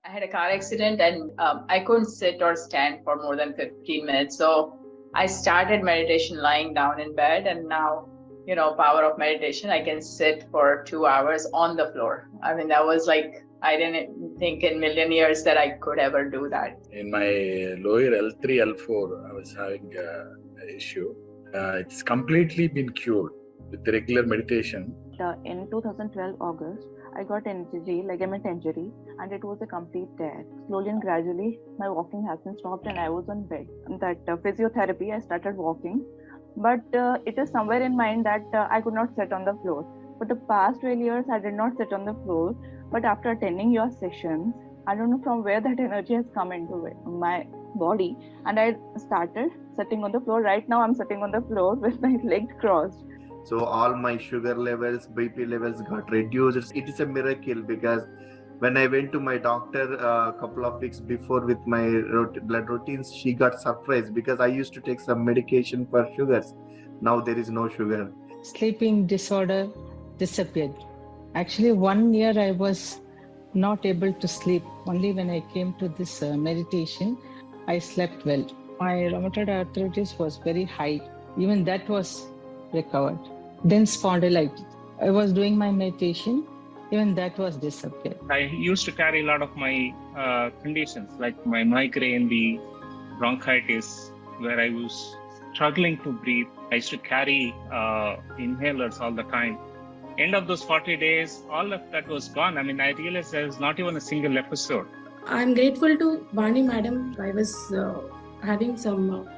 I had a car accident and I couldn't sit or stand for more than 15 minutes. So I started meditation lying down in bed, and now, power of meditation, I can sit for 2 hours on the floor. I mean, that was like, I didn't think in million years that I could ever do that. In my lower L3, L4, I was having an issue. It's completely been cured with the regular meditation. In 2012 August, I got injury, ligament injury, and it was a complete tear. Slowly and gradually, my walking has been stopped, and I was on bed. That physiotherapy, I started walking, but it is somewhere in mind that I could not sit on the floor. For the past 12 years, I did not sit on the floor, but after attending your sessions, I don't know from where that energy has come into my body, and I started sitting on the floor. Right now, I'm sitting on the floor with my legs crossed. So all my sugar levels, BP levels got reduced. It is a miracle because when I went to my doctor a couple of weeks before with my blood routines, she got surprised because I used to take some medication for sugars. Now there is no sugar. Sleeping disorder disappeared. Actually, 1 year I was not able to sleep. Only when I came to this meditation, I slept well. My rheumatoid arthritis was very high. Even that was recovered. Then spondylitis. I was doing my meditation, even that was disappeared. I used to carry a lot of my conditions like my migraine, the bronchitis, where I was struggling to breathe. I used to carry inhalers all the time. End of those 40 days, all of that was gone. I mean, I realized there was not even a single episode. I'm grateful to Vani madam. I was having some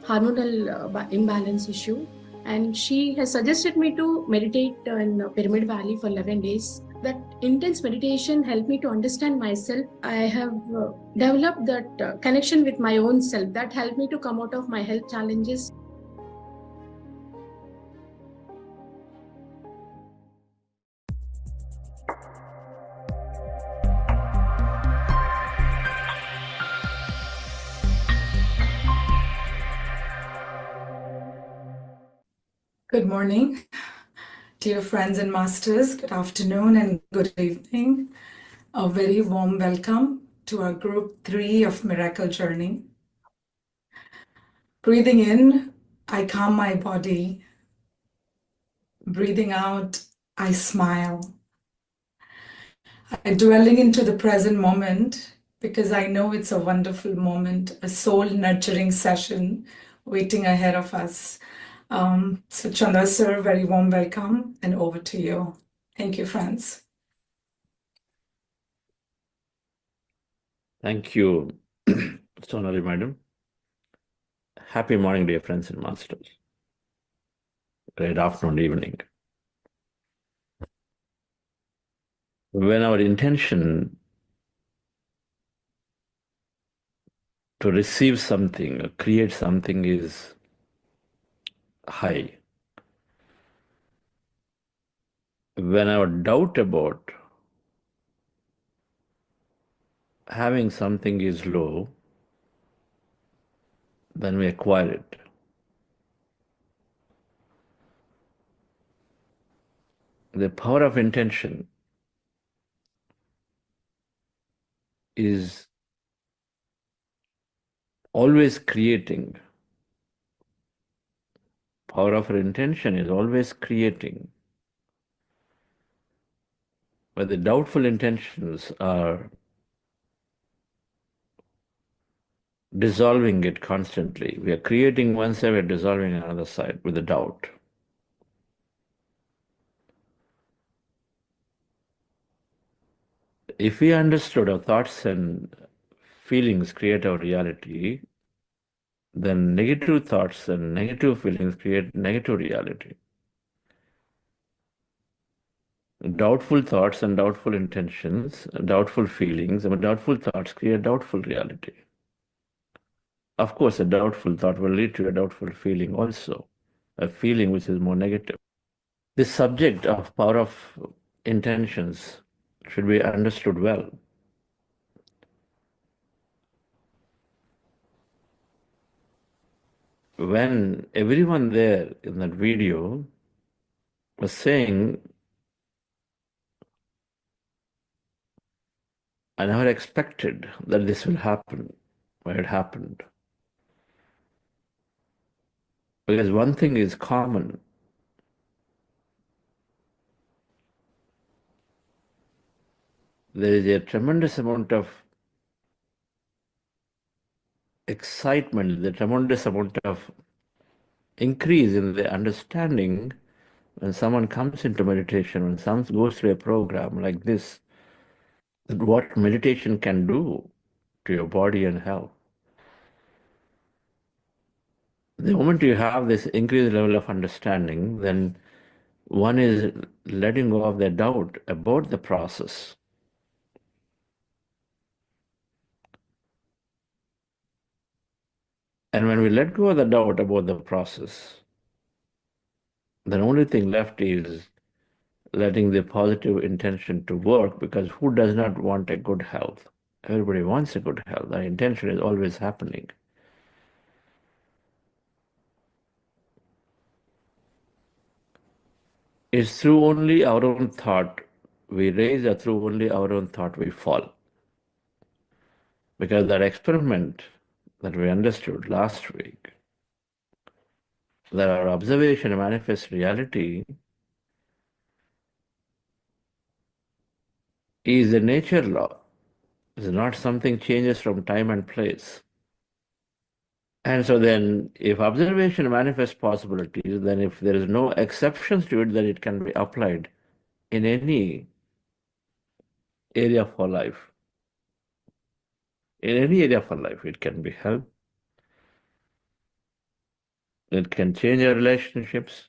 hormonal imbalance issue, and she has suggested me to meditate in Pyramid Valley for 11 days. That intense meditation helped me to understand myself. I have developed that connection with my own self that helped me to come out of my health challenges. Good morning, dear friends and masters. Good afternoon and good evening. A very warm welcome to our group 3 of Miracle Journey. Breathing in, I calm my body. Breathing out, I smile. I'm dwelling into the present moment because I know it's a wonderful moment, a soul nurturing session waiting ahead of us. So Chandra sir, very warm welcome, and over to you. Thank you, friends. Thank you, Sonali madam. Happy morning, dear friends and masters. Great afternoon, evening. When our intention to receive something, or create something is high, when our doubt about having something is low, then we acquire it. The power of intention is always creating. Power of our intention is always creating. But the doubtful intentions are dissolving it constantly. We are creating one side, we are dissolving another side with the doubt. If we understood our thoughts and feelings create our reality, then negative thoughts and negative feelings create negative reality. Doubtful thoughts and doubtful intentions, doubtful feelings, and doubtful thoughts create doubtful reality. Of course, a doubtful thought will lead to a doubtful feeling also, a feeling which is more negative. This subject of power of intentions should be understood well. When everyone there in that video was saying, I never expected that this will happen, but it happened. Because one thing is common. There is a tremendous amount of excitement, the tremendous amount of increase in the understanding when someone comes into meditation, when someone goes through a program like this, what meditation can do to your body and health. The moment you have this increased level of understanding, then one is letting go of the doubt about the process. And when we let go of the doubt about the process, the only thing left is letting the positive intention to work, because who does not want a good health? Everybody wants a good health. The intention is always happening. It's through only our own thought we raise, or through only our own thought we fall. Because that experiment that we understood last week, that our observation manifests reality, is a nature law. It's not something changes from time and place. And so then, if observation manifests possibilities, then if there is no exceptions to it, then it can be applied in any area of our life. In any area of our life, it can be health. It can change our relationships.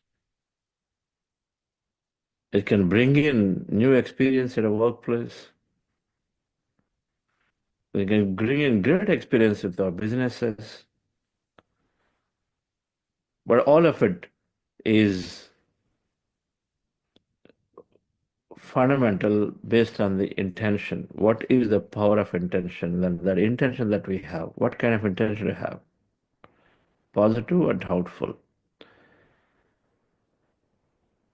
It can bring in new experience in a workplace. We can bring in great experience with our businesses. But all of it is fundamental based on the intention. What is the power of intention? That intention that we have, what kind of intention we have? Positive or doubtful?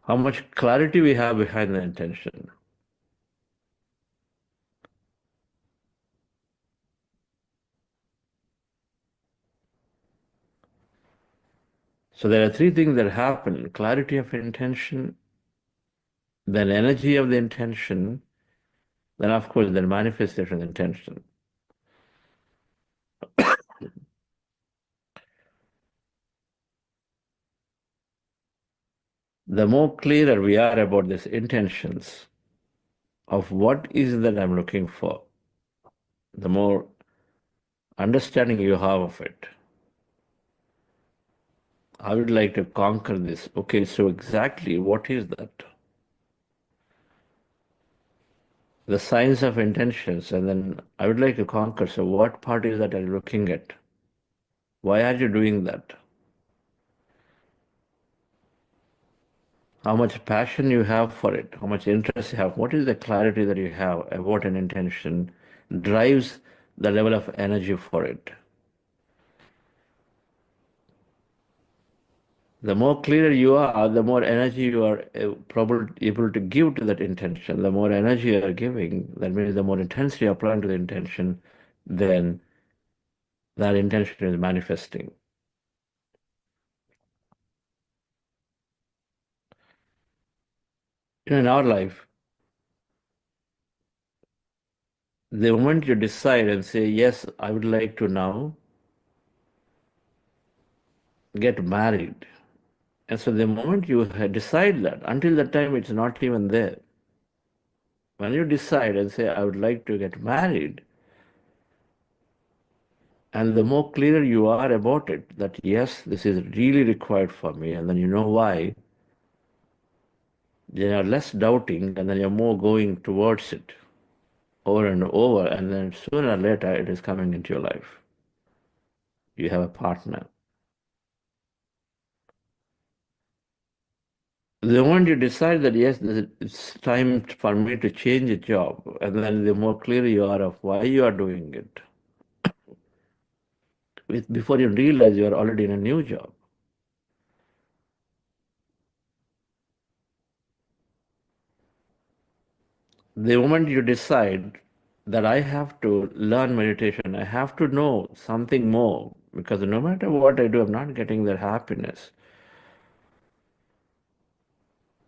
How much clarity we have behind the intention? So there are three things that happen: clarity of intention, then energy of the intention, then of course the manifestation of the intention. The more clearer we are about these intentions of what is that I'm looking for, the more understanding you have of it. I would like to conquer this. Okay, so exactly what is that? The science of intentions, and then I would like to conquer. So what part is that I'm looking at? Why are you doing that? How much passion you have for it, how much interest you have, what is the clarity that you have about an intention drives the level of energy for it. The more clear you are, the more energy you are probably able to give to that intention. The more energy you are giving, that means the more intensity you are applying to the intention, then that intention is manifesting. In our life, the moment you decide and say, yes, I would like to now get married. And so the moment you decide that, until that time it's not even there. When you decide and say, I would like to get married, and the more clearer you are about it, that yes, this is really required for me, and then you know why, then you're less doubting, and then you're more going towards it over and over, and then sooner or later it is coming into your life. You have a partner. The moment you decide that yes, it's time for me to change a job, and then the more clear you are of why you are doing it, before you realize you are already in a new job. The moment you decide that I have to learn meditation. I have to know something more because no matter what I do, I'm not getting that happiness.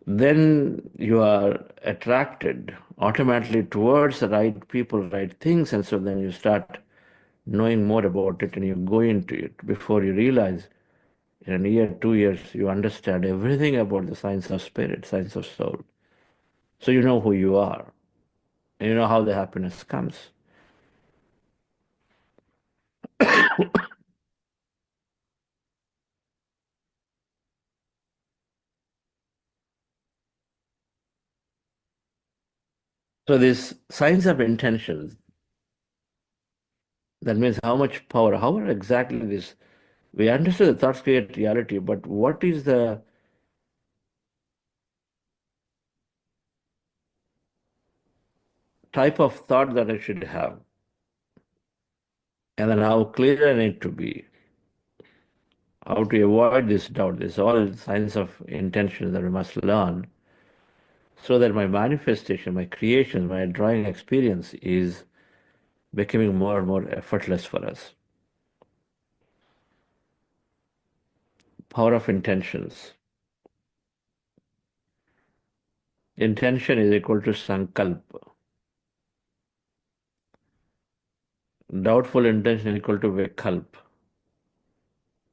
Then you are attracted automatically towards the right people, right things, and so then you start knowing more about it and you go into it before you realize in a year, 2 years, you understand everything about the science of spirit, science of soul. So you know who you are and you know how the happiness comes. So this science of intentions, that means how much power, how are exactly this? We understood the thoughts create reality, but what is the type of thought that I should have? And then how clear I need to be, how to avoid this doubt. This is all science of intention that we must learn so that my manifestation, my creation, my drawing experience is becoming more and more effortless for us. Power of intentions. Intention is equal to sankalpa. Doubtful intention is equal to vikalp.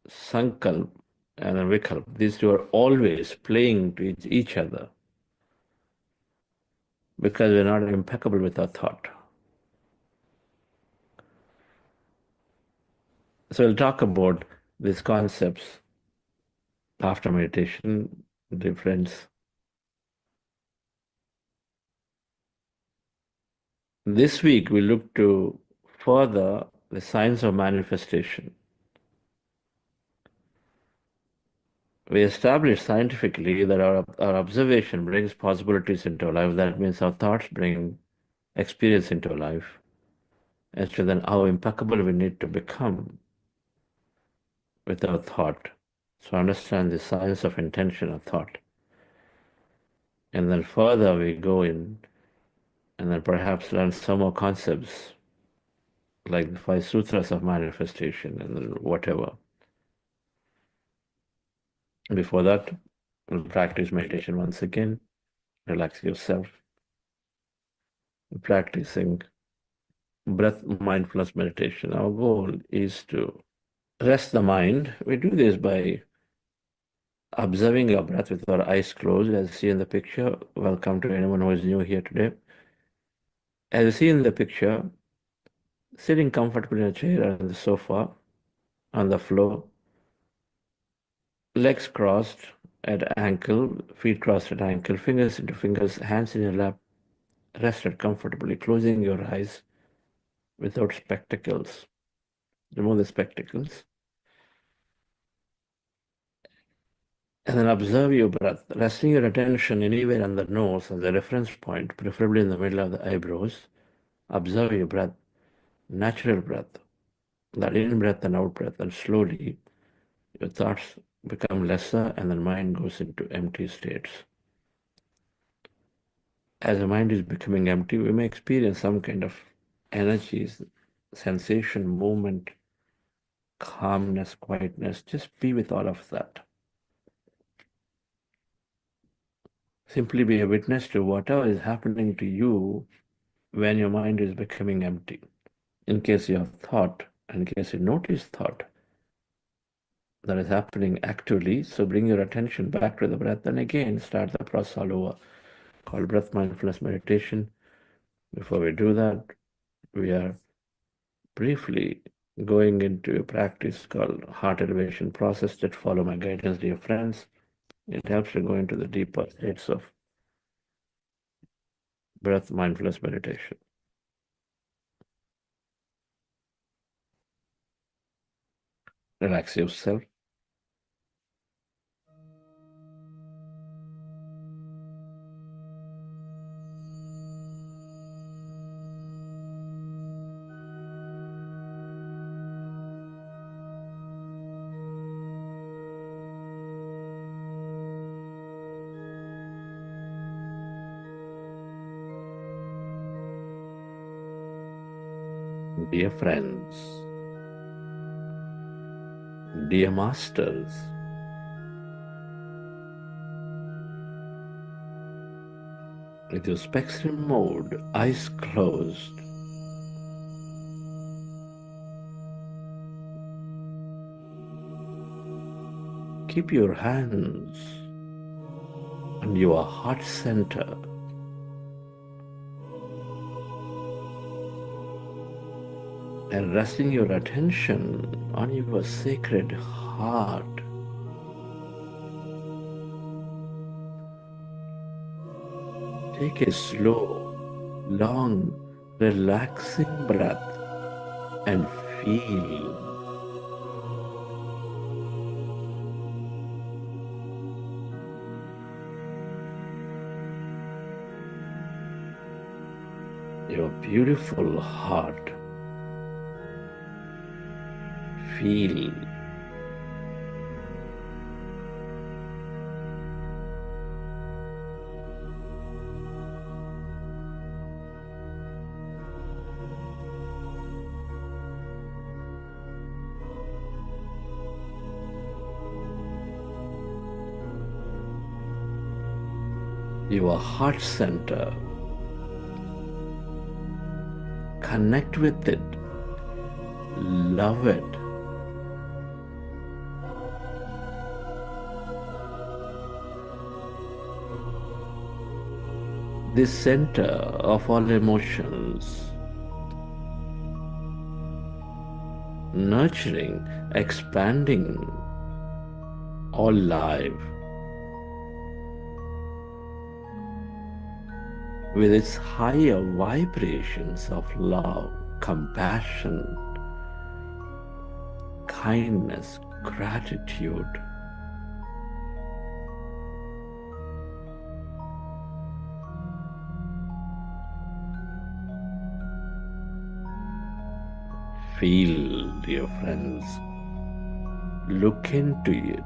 Sankalp and then vikalp. These two are always playing to each other because we're not impeccable with our thought. So we'll talk about these concepts after meditation, difference. This week we look to further the science of manifestation. We established scientifically that our observation brings possibilities into our life. That means our thoughts bring experience into our life. As to then how impeccable we need to become with our thought. So understand the science of intention of thought. And then further we go in and then perhaps learn some more concepts like the 5 sutras of manifestation and then whatever. Before that, we'll practice meditation once again. Relax yourself. Practicing breath mindfulness meditation. Our goal is to rest the mind. We do this by observing your breath with our eyes closed, as you see in the picture. Welcome to anyone who is new here today. As you see in the picture, sitting comfortably in a chair or on the sofa, on the floor, legs crossed at ankle, feet crossed at ankle, fingers into fingers, hands in your lap, rested comfortably, closing your eyes without spectacles. Remove the spectacles. And then observe your breath, resting your attention anywhere on the nose as a reference point, preferably in the middle of the eyebrows. Observe your breath, natural breath, that in breath and out breath, and slowly your thoughts become lesser and the mind goes into empty states. As the mind is becoming empty, we may experience some kind of energies, sensation, movement, calmness, quietness. Just be with all of that. Simply be a witness to whatever is happening to you when your mind is becoming empty. In case you have thought, in case you notice thought that is happening actively, so bring your attention back to the breath and again start the process all over, called breath mindfulness meditation. Before we do that, we are briefly going into a practice called heart elevation process that follow my guidance, dear friends. It helps to go into the deeper states of breath mindfulness meditation. Relax yourself. Dear friends, dear masters, with your spectrum mode, eyes closed, keep your hands on your heart center. And resting your attention on your sacred heart. Take a slow, long, relaxing breath and feel. Your beautiful heart. Feel. Your heart center. Connect with it. Love it. The center of all emotions, nurturing, expanding all life with its higher vibrations of love, compassion, kindness, gratitude. Feel, dear friends, look into it.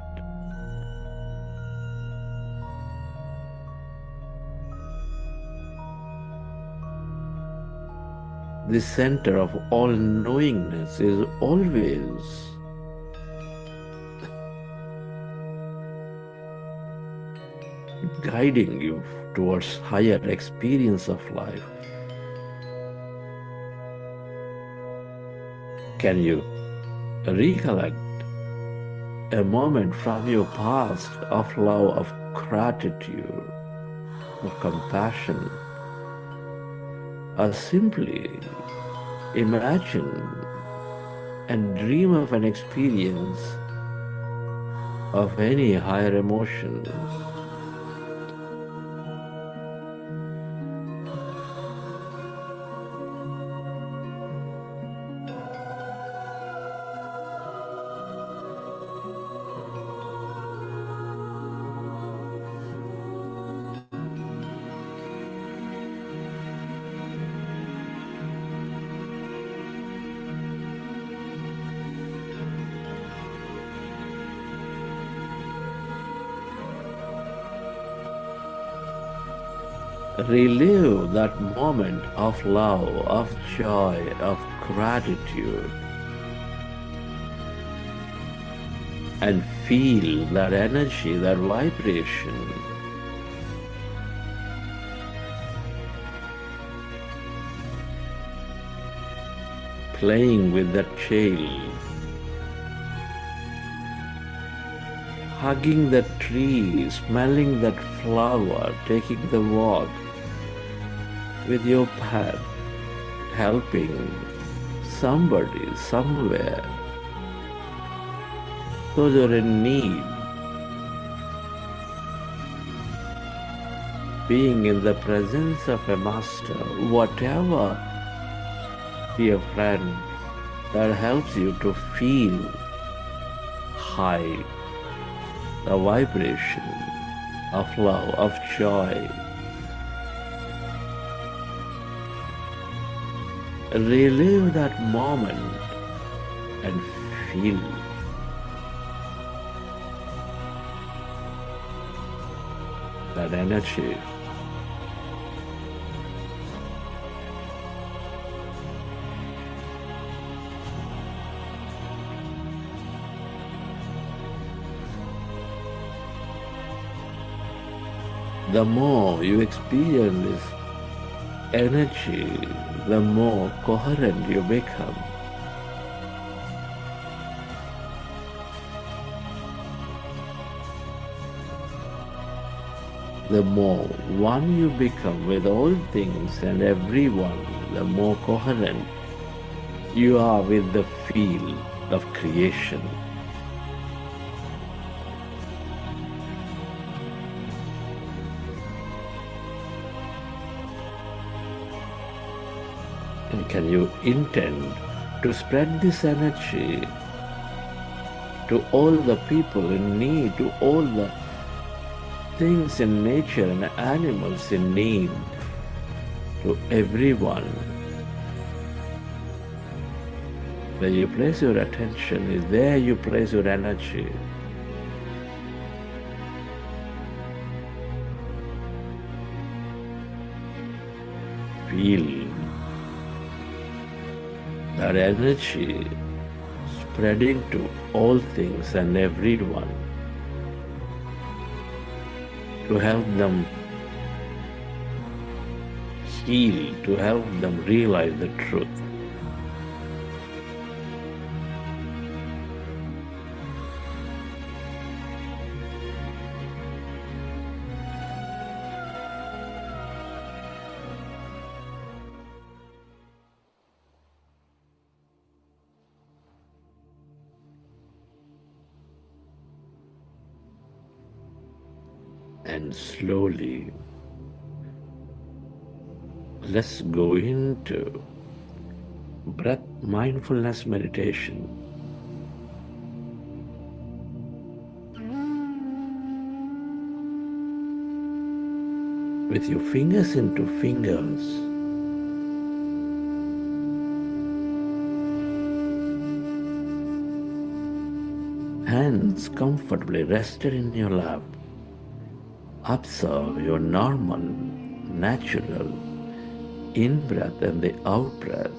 The center of all knowingness is always guiding you towards higher experience of life. Can you recollect a moment from your past of love, of gratitude, of compassion? Or simply imagine and dream of an experience of any higher emotions. Relive that moment of love, of joy, of gratitude, and feel that energy, that vibration. Playing with that child, hugging that tree, smelling that flower, taking the walk with your pet, helping somebody somewhere. Those are in need. Being in the presence of a master, whatever, dear friend, that helps you to feel high, the vibration of love, of joy. Relive that moment and feel that energy. the more you experience this energy, the more coherent you become. The more one you become with all things and everyone, the more coherent you are with the field of creation. And can you intend to spread this energy to all the people in need, to all the things in nature and animals in need, to everyone? Where you place your attention is there you place your energy. Feel that energy spreading to all things and everyone, to help them heal, to help them realize the truth. And slowly, let's go into breath mindfulness meditation. With your fingers into fingers, hands comfortably rested in your lap. Observe your normal, natural in-breath and the out-breath.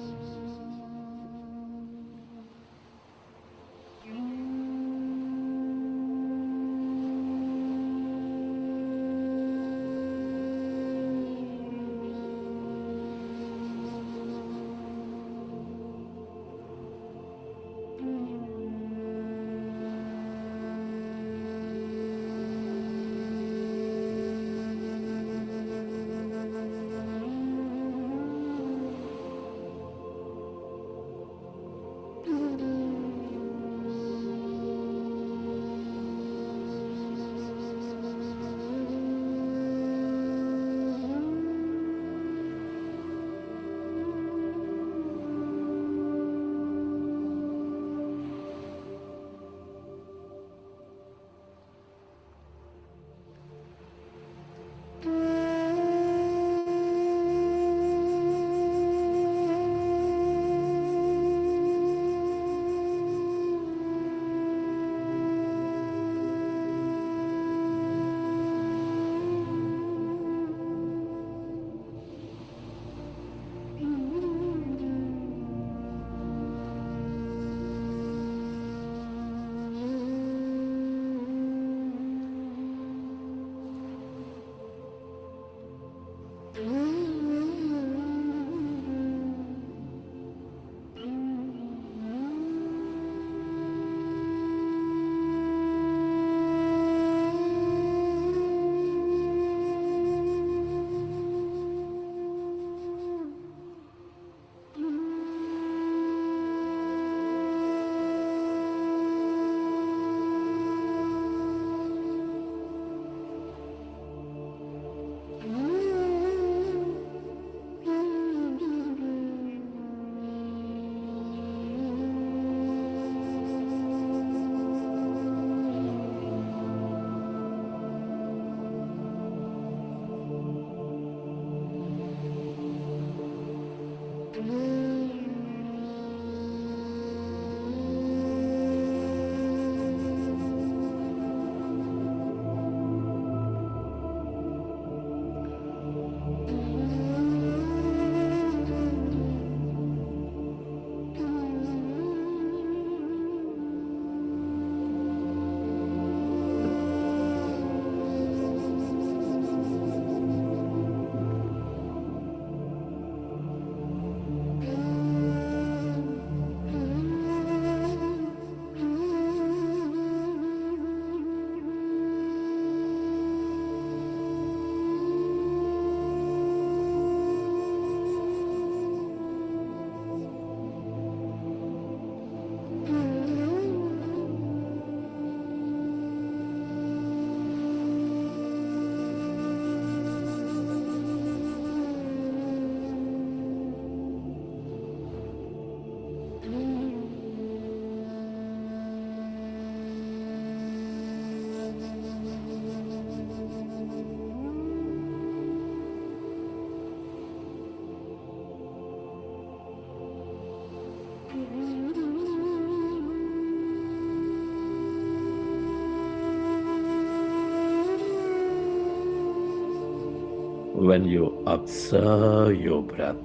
When you observe your breath,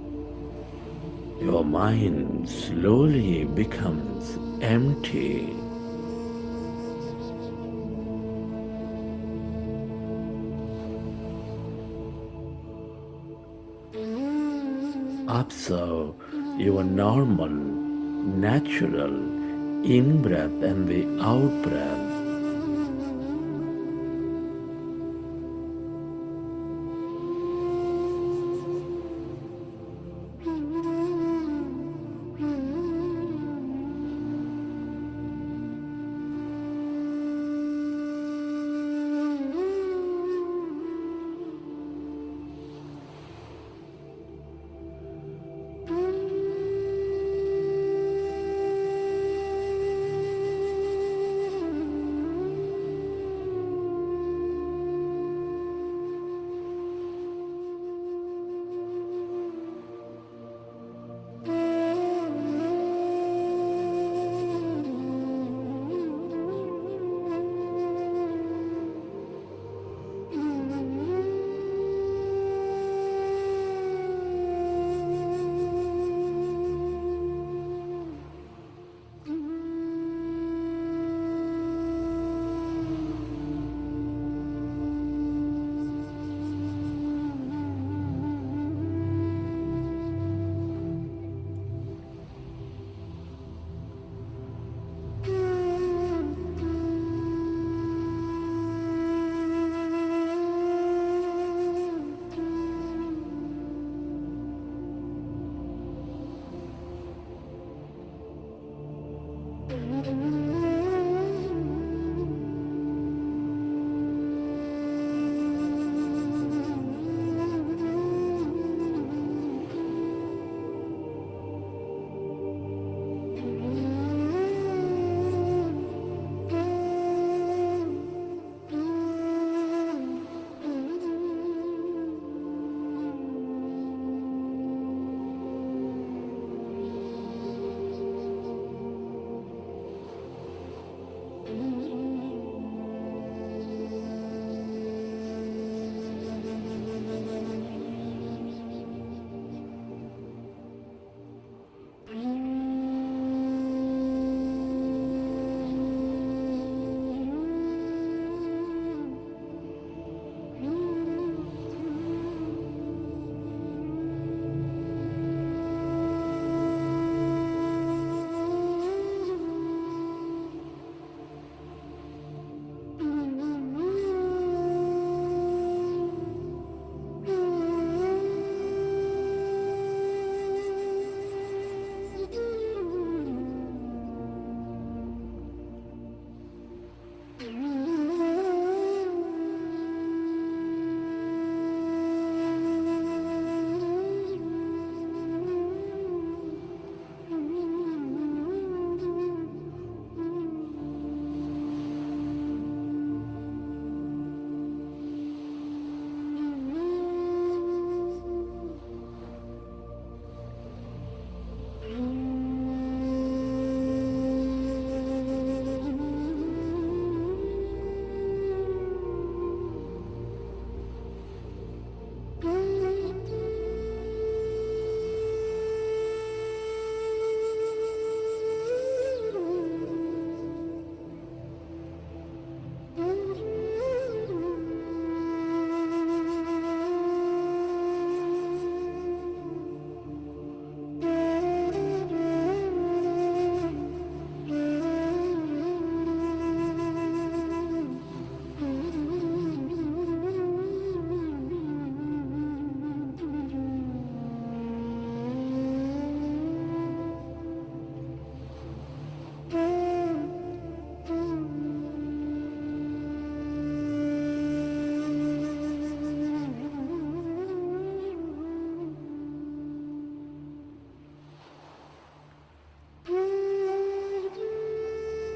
your mind slowly becomes empty. Observe your normal, natural in-breath and the out-breath.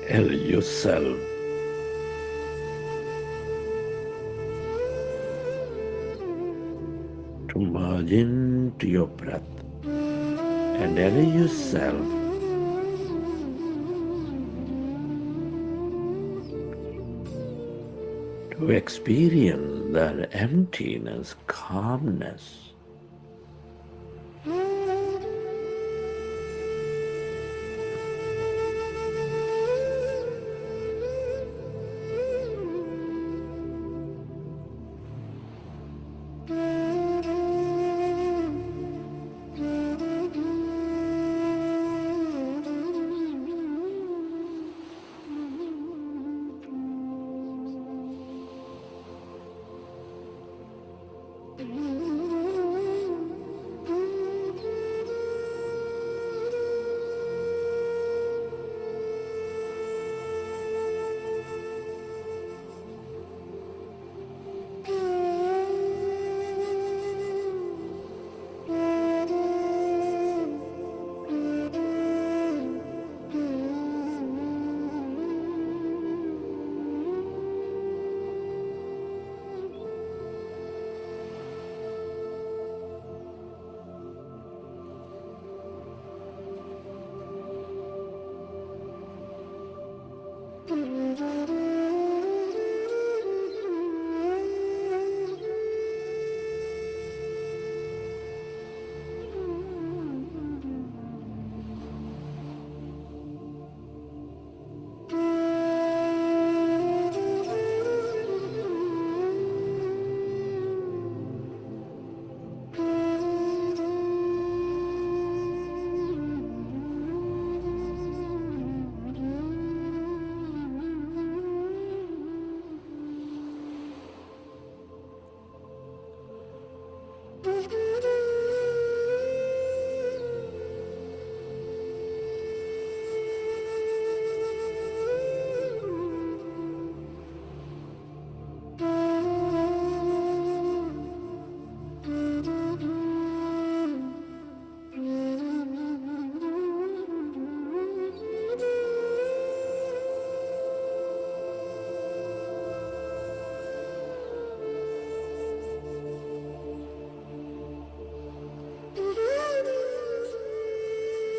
Allow yourself to merge into your breath and allow yourself to experience that emptiness, calmness.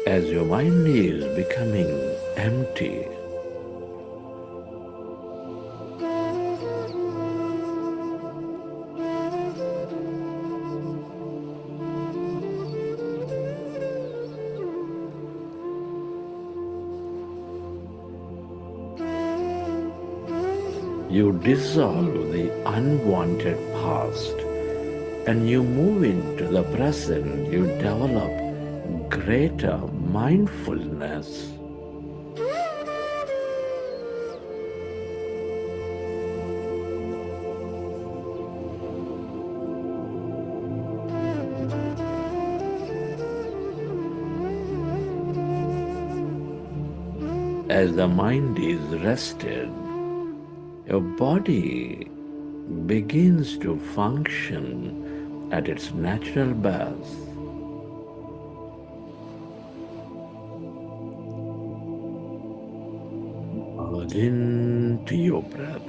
As your mind is becoming empty, you dissolve the unwanted past and you move into the present. You develop greater mindfulness. As the mind is rested, your body begins to function at its natural best. Into your breath.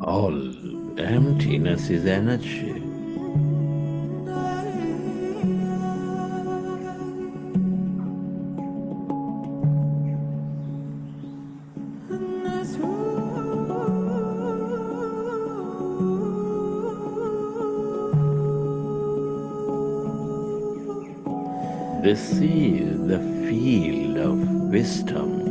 All emptiness is energy. This is the field of wisdom.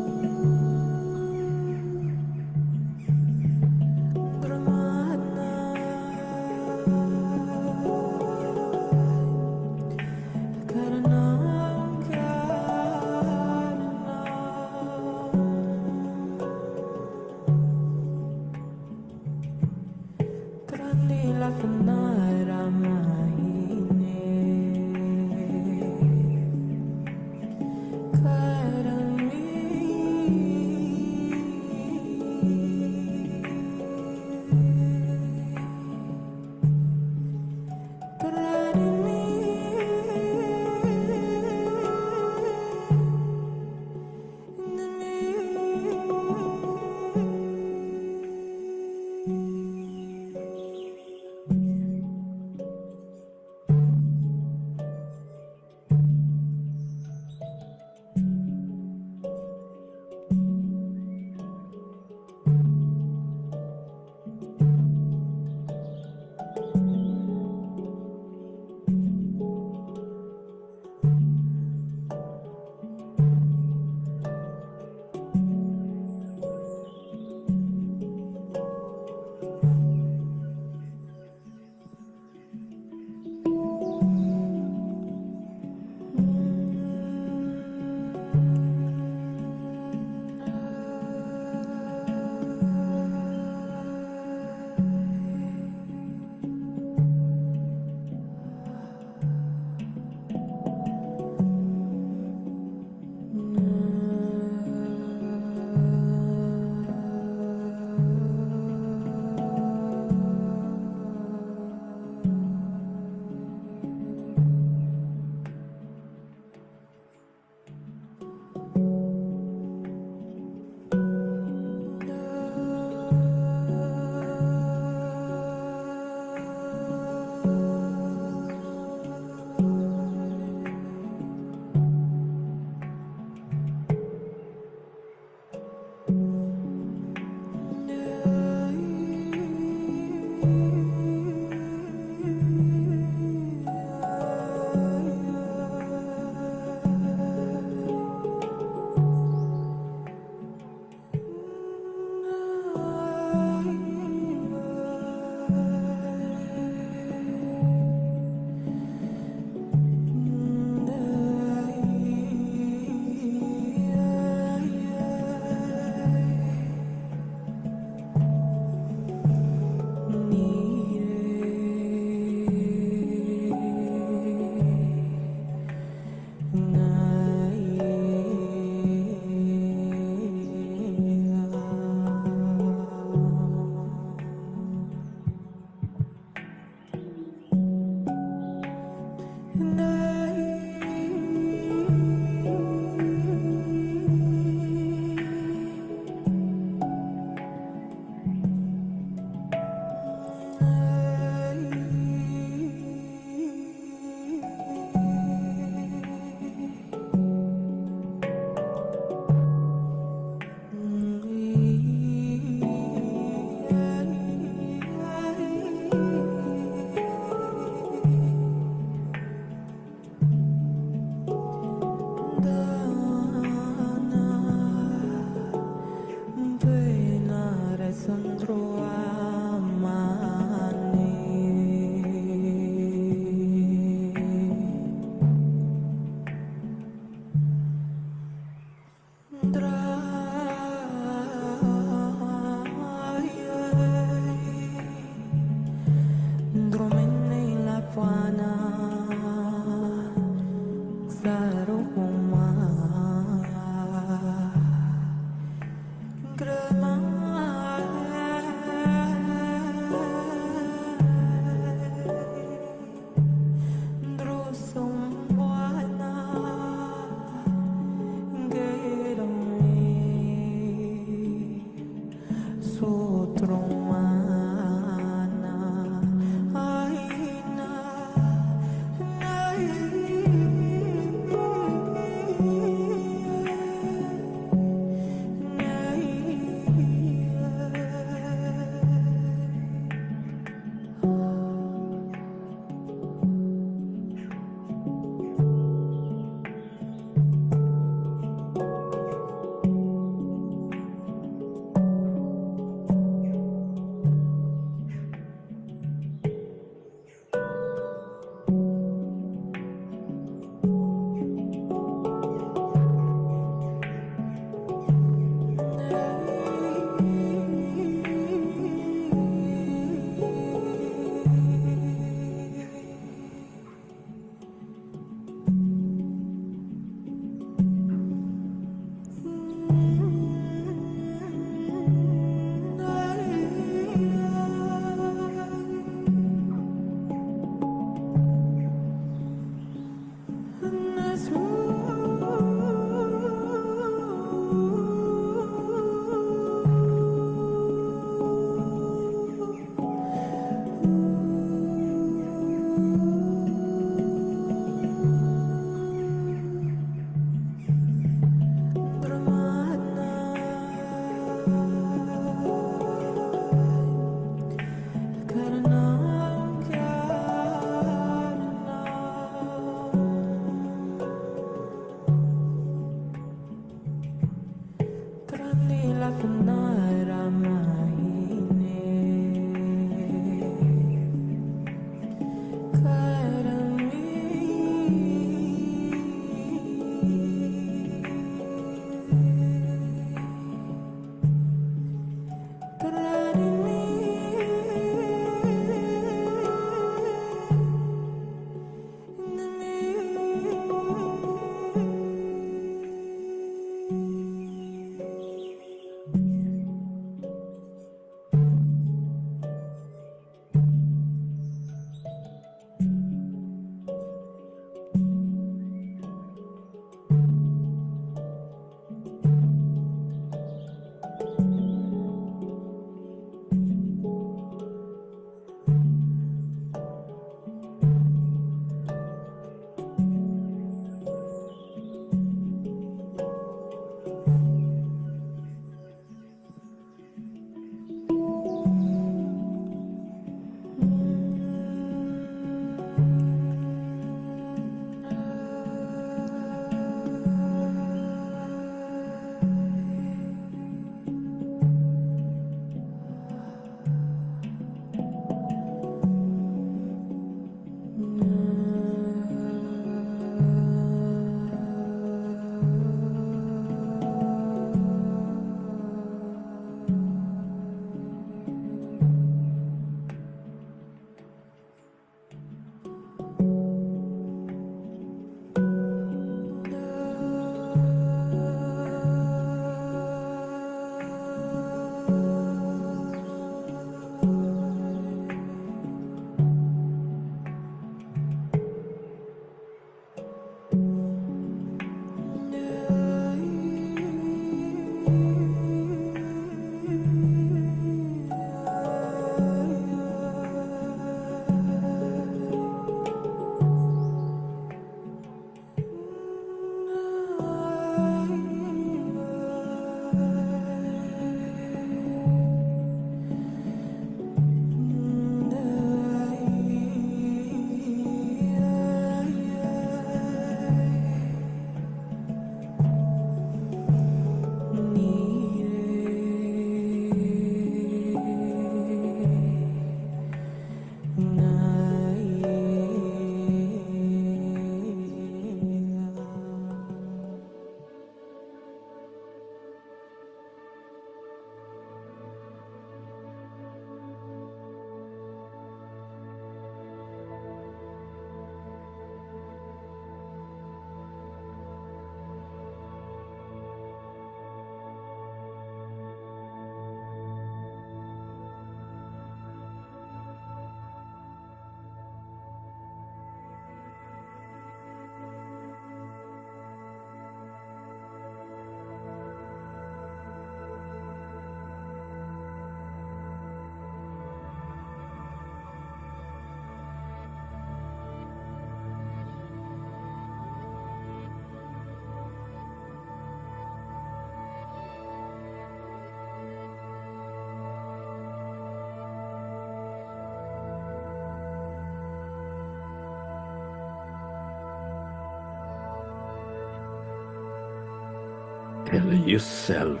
Tell yourself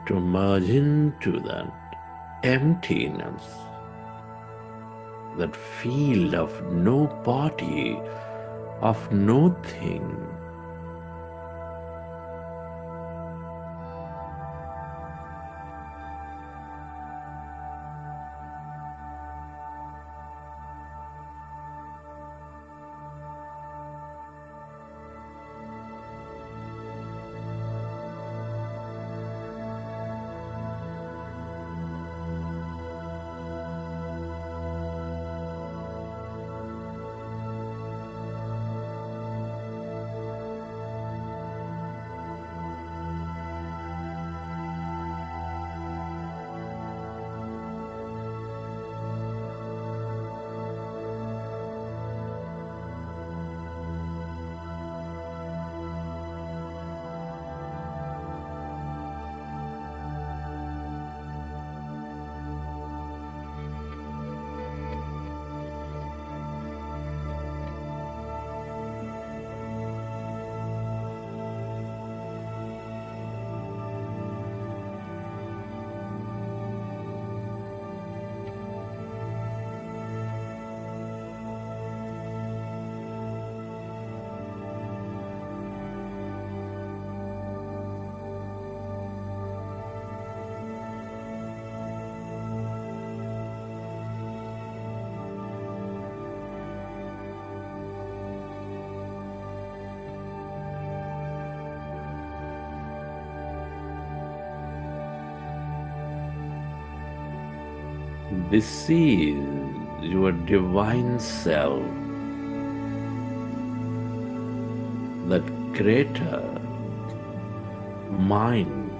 to merge into that emptiness, that field of no body, of nothing. This is your divine self, that greater mind.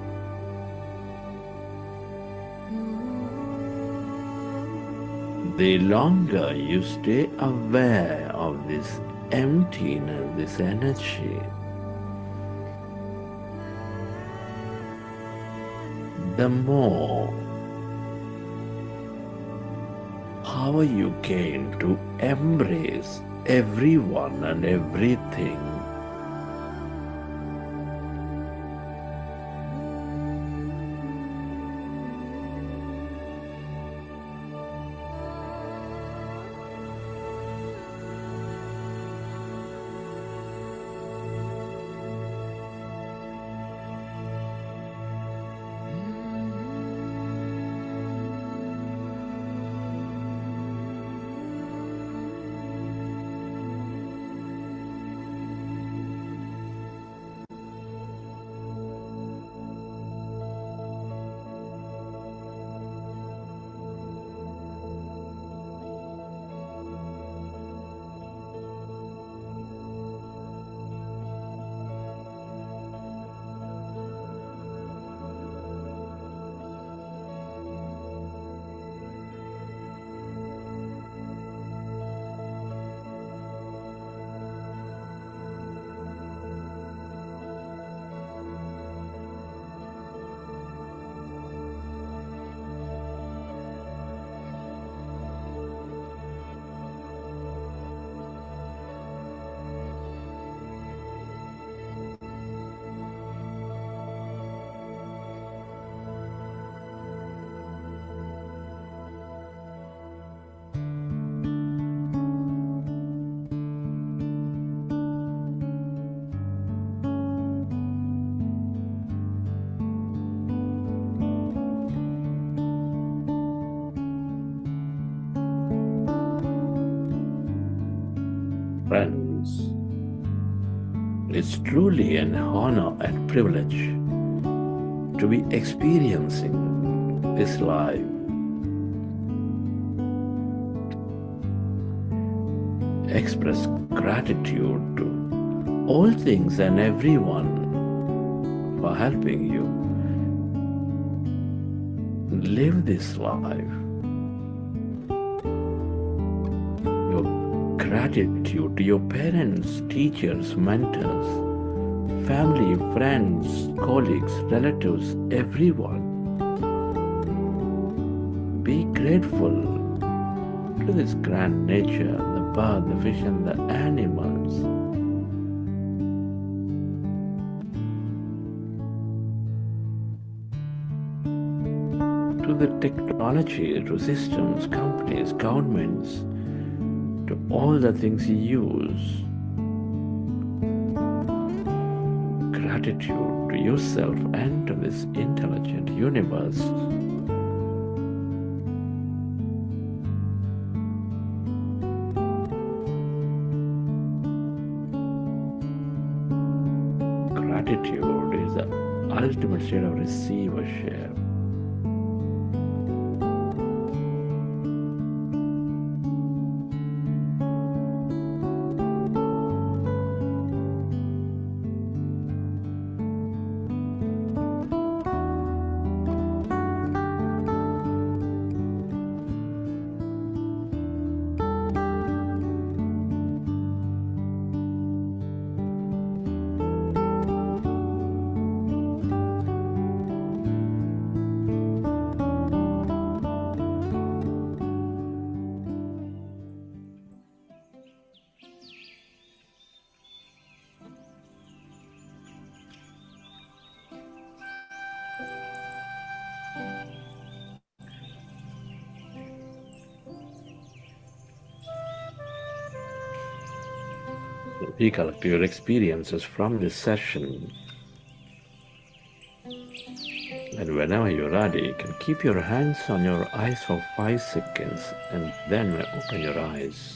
The longer you stay aware of this emptiness, this energy, the more power you gain to embrace everyone and everything. Friends, it's truly an honor and privilege to be experiencing this life. Express gratitude to all things and everyone for helping you live this life. Gratitude to your parents, teachers, mentors, family, friends, colleagues, relatives, everyone. Be grateful to this grand nature, the bird, the fish, and the animals. the technology, to systems, companies, governments, to all the things you use. Gratitude to yourself and to this intelligent universe. Gratitude is the ultimate state of receivership. Recollect your experiences from this session. And whenever you're ready, you can keep your hands on your eyes for 5 seconds and then open your eyes.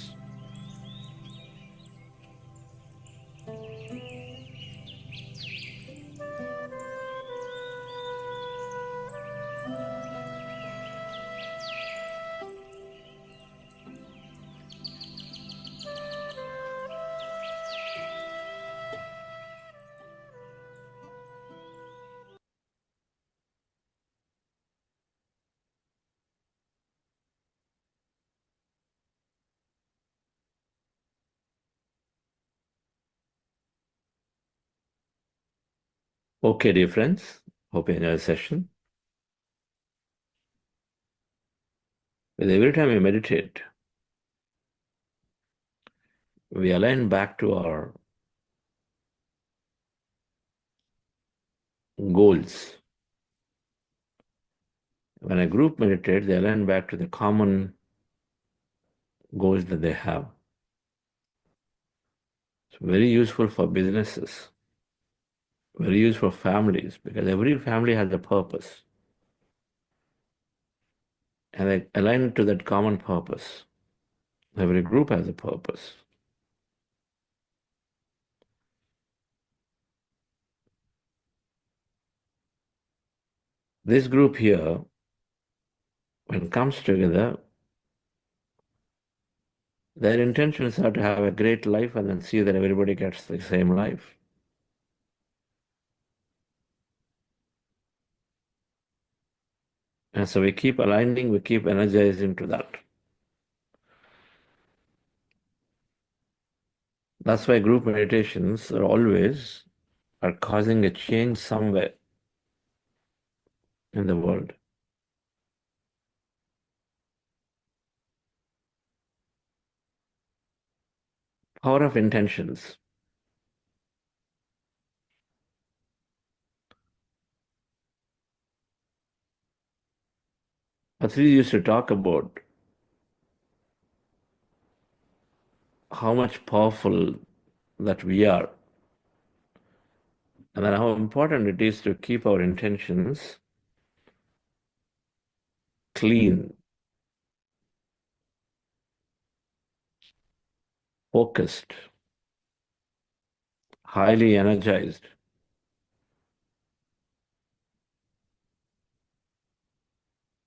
Okay, dear friends, hope you enjoy the session. With every time we meditate, we align back to our goals. When a group meditates, they align back to the common goals that they have. It's very useful for businesses, very useful for families, because every family has a purpose. And they align to that common purpose. Every group has a purpose. This group here, when it comes together, their intentions are to have a great life and then see that everybody gets the same life. And so we keep aligning, we keep energizing to that. That's why group meditations are always causing a change somewhere in the world. Power of intentions. Patri used to talk about how much powerful that we are, and then how important it is to keep our intentions clean, focused, highly energized.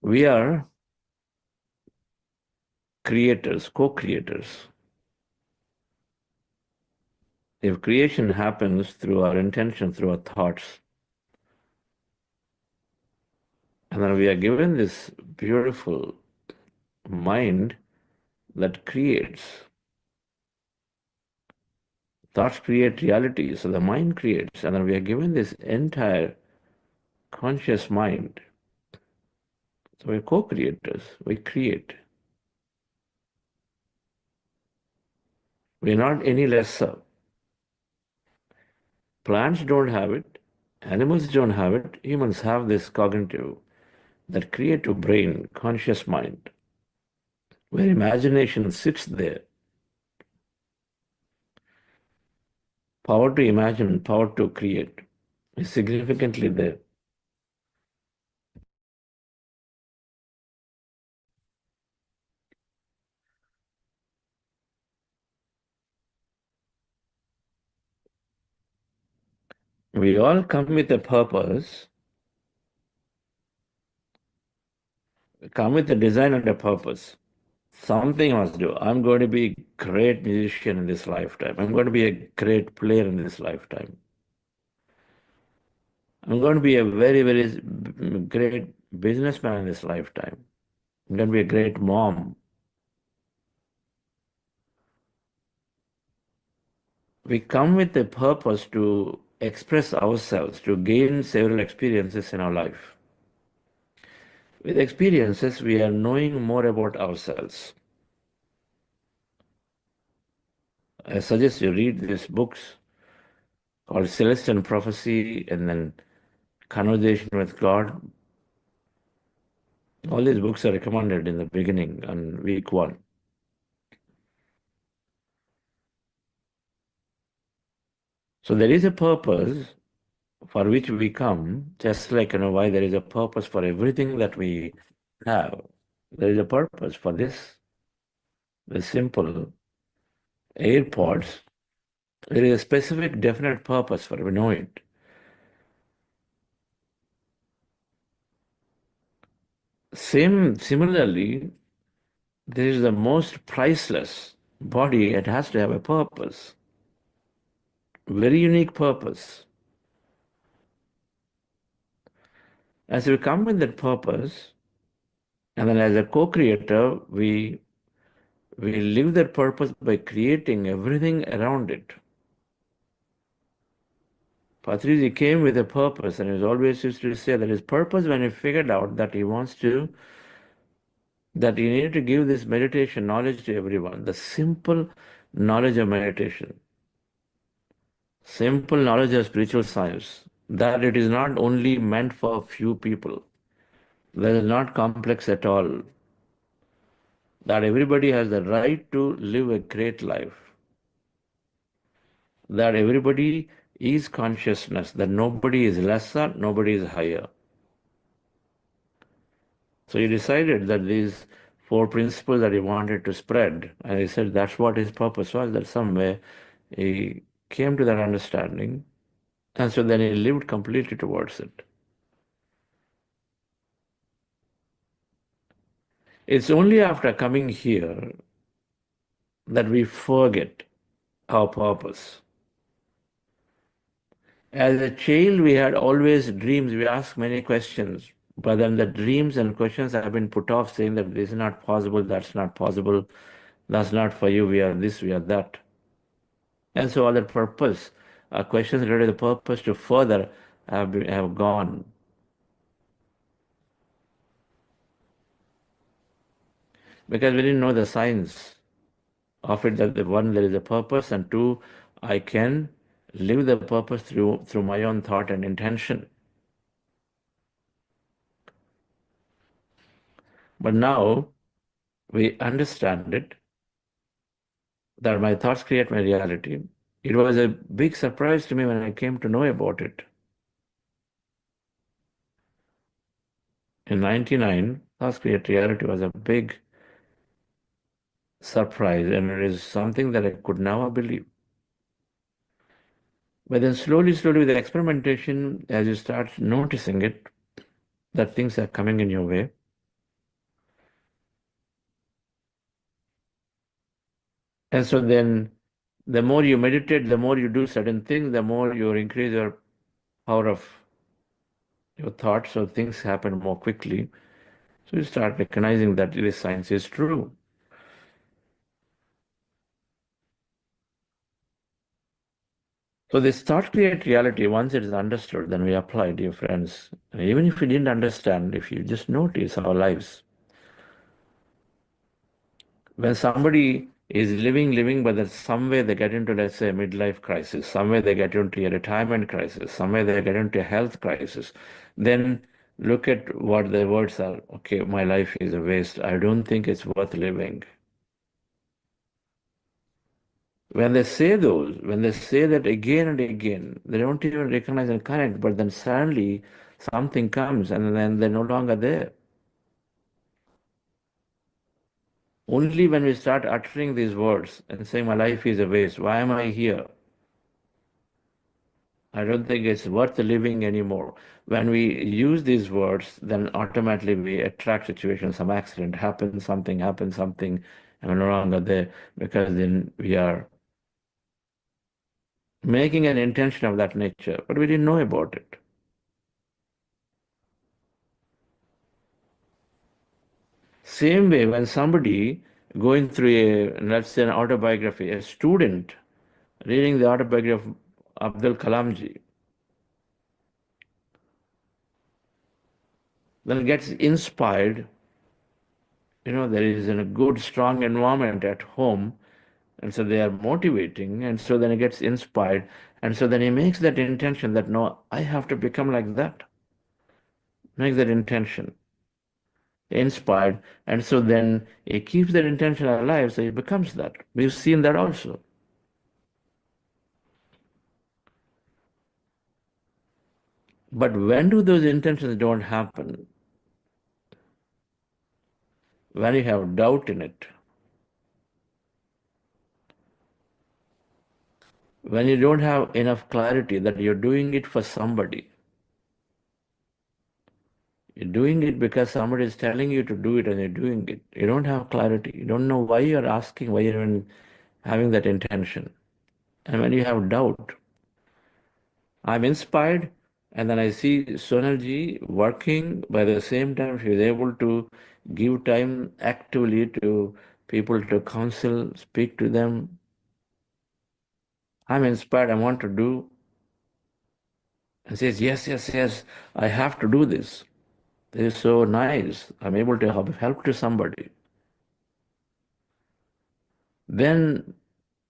We are creators, co-creators. If creation happens through our intention, through our thoughts, and then we are given this beautiful mind that creates. Thoughts create reality, so the mind creates, and then we are given this entire conscious mind. So we're co-creators, we create. We're not any lesser. Plants don't have it, animals don't have it, humans have this cognitive that creative brain, conscious mind, where imagination sits there. Power to imagine, power to create is significantly there. We all come with a purpose, come with a design and a purpose. Something I must do. I'm going to be a great musician in this lifetime. I'm going to be a great player in this lifetime. I'm going to be a very, very great businessman in this lifetime. I'm going to be a great mom. We come with a purpose to express ourselves, to gain several experiences in our life. With experiences, we are knowing more about ourselves. I suggest you read these books called Celestial Prophecy and then Conversation with God. All these books are recommended in the beginning on week 1. So there is a purpose for which we come, just like why there is a purpose for everything that we have. There is a purpose for this. The simple AirPods, there is a specific, definite purpose for it. We know it. Similarly, there is the most priceless body. It has to have a purpose, very unique purpose. As we come with that purpose, and then as a co-creator, we live that purpose by creating everything around it. Patriji came with a purpose, and he always used to say that his purpose, when he figured out that he needed to give this meditation knowledge to everyone, the simple knowledge of meditation, simple knowledge of spiritual science, that it is not only meant for a few people, that is not complex at all, that everybody has the right to live a great life, that everybody is consciousness, that nobody is lesser, nobody is higher. So he decided that these 4 principles that he wanted to spread, and he said that's what his purpose was, that somewhere he came to that understanding, and so then he lived completely towards it. It's only after coming here that we forget our purpose. As a child, we had always dreams, we asked many questions, but then the dreams and questions have been put off, saying that this is not possible, that's not possible, that's not for you, we are this, we are that. And so other purpose, questions related to the purpose to further have gone. Because we didn't know the science of it, that one, there is a purpose, and 2, I can live the purpose through my own thought and intention. But now we understand it, that my thoughts create my reality. It was a big surprise to me when I came to know about it. In 1999, thoughts create reality was a big surprise, and it is something that I could never believe. But then slowly with the experimentation, as you start noticing it, that things are coming in your way, and so then the more you meditate, the more you do certain things, the more you increase your power of your thoughts, so things happen more quickly. So you start recognizing that this science is true. So this thought create reality, once it is understood, then we apply, dear friends. And even if you didn't understand, if you just notice our lives, when somebody is living, but then somewhere they get into, let's say, a midlife crisis, somewhere they get into a retirement crisis, somewhere they get into a health crisis, then Look at what the words are. Okay, my life is a waste. I don't think it's worth living. When they say those, when they say that again and again, they don't even recognize and connect, but then suddenly something comes and then they're no longer there. Only when we start uttering these words and saying, my life is a waste, why am I here? I don't think it's worth living anymore. When we use these words, then automatically we attract situations. Some accident happens, something, and we're no longer there because then we are making an intention of that nature, but we didn't know about it. Same way, when somebody going through let's say, an autobiography, a student reading the autobiography of Abdul Kalamji, then gets inspired. There is a good, strong environment at home, and so they are motivating, and so then he gets inspired, and so then he makes that intention that, no, I have to become like that. Make that intention. Inspired, and so then he keeps that intention alive, so he becomes that. We've seen that also. But when do those intentions don't happen? When you have doubt in it. When you don't have enough clarity that you're doing it for somebody. You're doing it because somebody is telling you to do it and you're doing it. You don't have clarity. You don't know why you're asking, why you're even having that intention. And when you have doubt, I'm inspired, and then I see Sonalji working. By the same time, she is able to give time actively to people to counsel, speak to them. I'm inspired, I want to do. And says, yes, yes, yes, I have to do this. This is so nice. I'm able to help to somebody. Then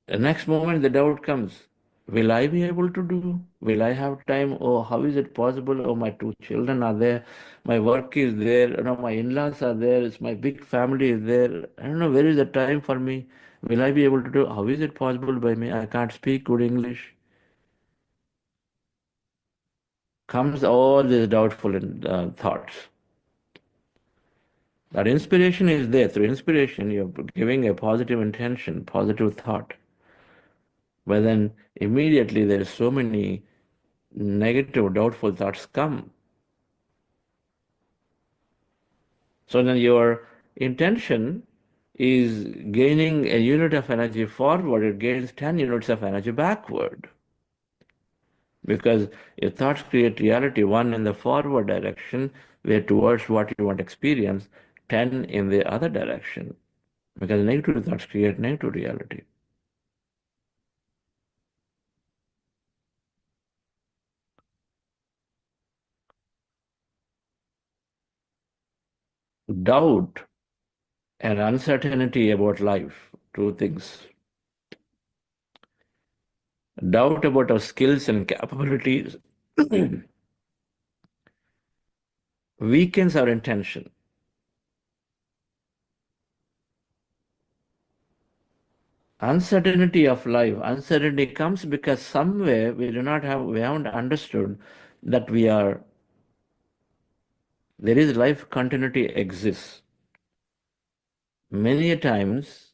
the next moment the doubt comes. Will I be able to do? Will I have time? Oh, how is it possible? Oh, my two children are there. My work is there. My in-laws are there. It's my big family is there. I don't know, where is the time for me? Will I be able to do? How is it possible by me? I can't speak good English. Comes all these doubtful thoughts. That inspiration is there. Through inspiration, you're giving a positive intention, positive thought. But then immediately there's so many negative, doubtful thoughts come. So then your intention is gaining a unit of energy forward, it gains 10 units of energy backward. Because your thoughts create reality, one in the forward direction, where towards what you want to experience, 10 in the other direction. Because negative thoughts create negative reality. Doubt and uncertainty about life, two things. Doubt about our skills and capabilities weakens our intention. Uncertainty of life, uncertainty comes because somewhere we haven't understood that there is life continuity exists. Many times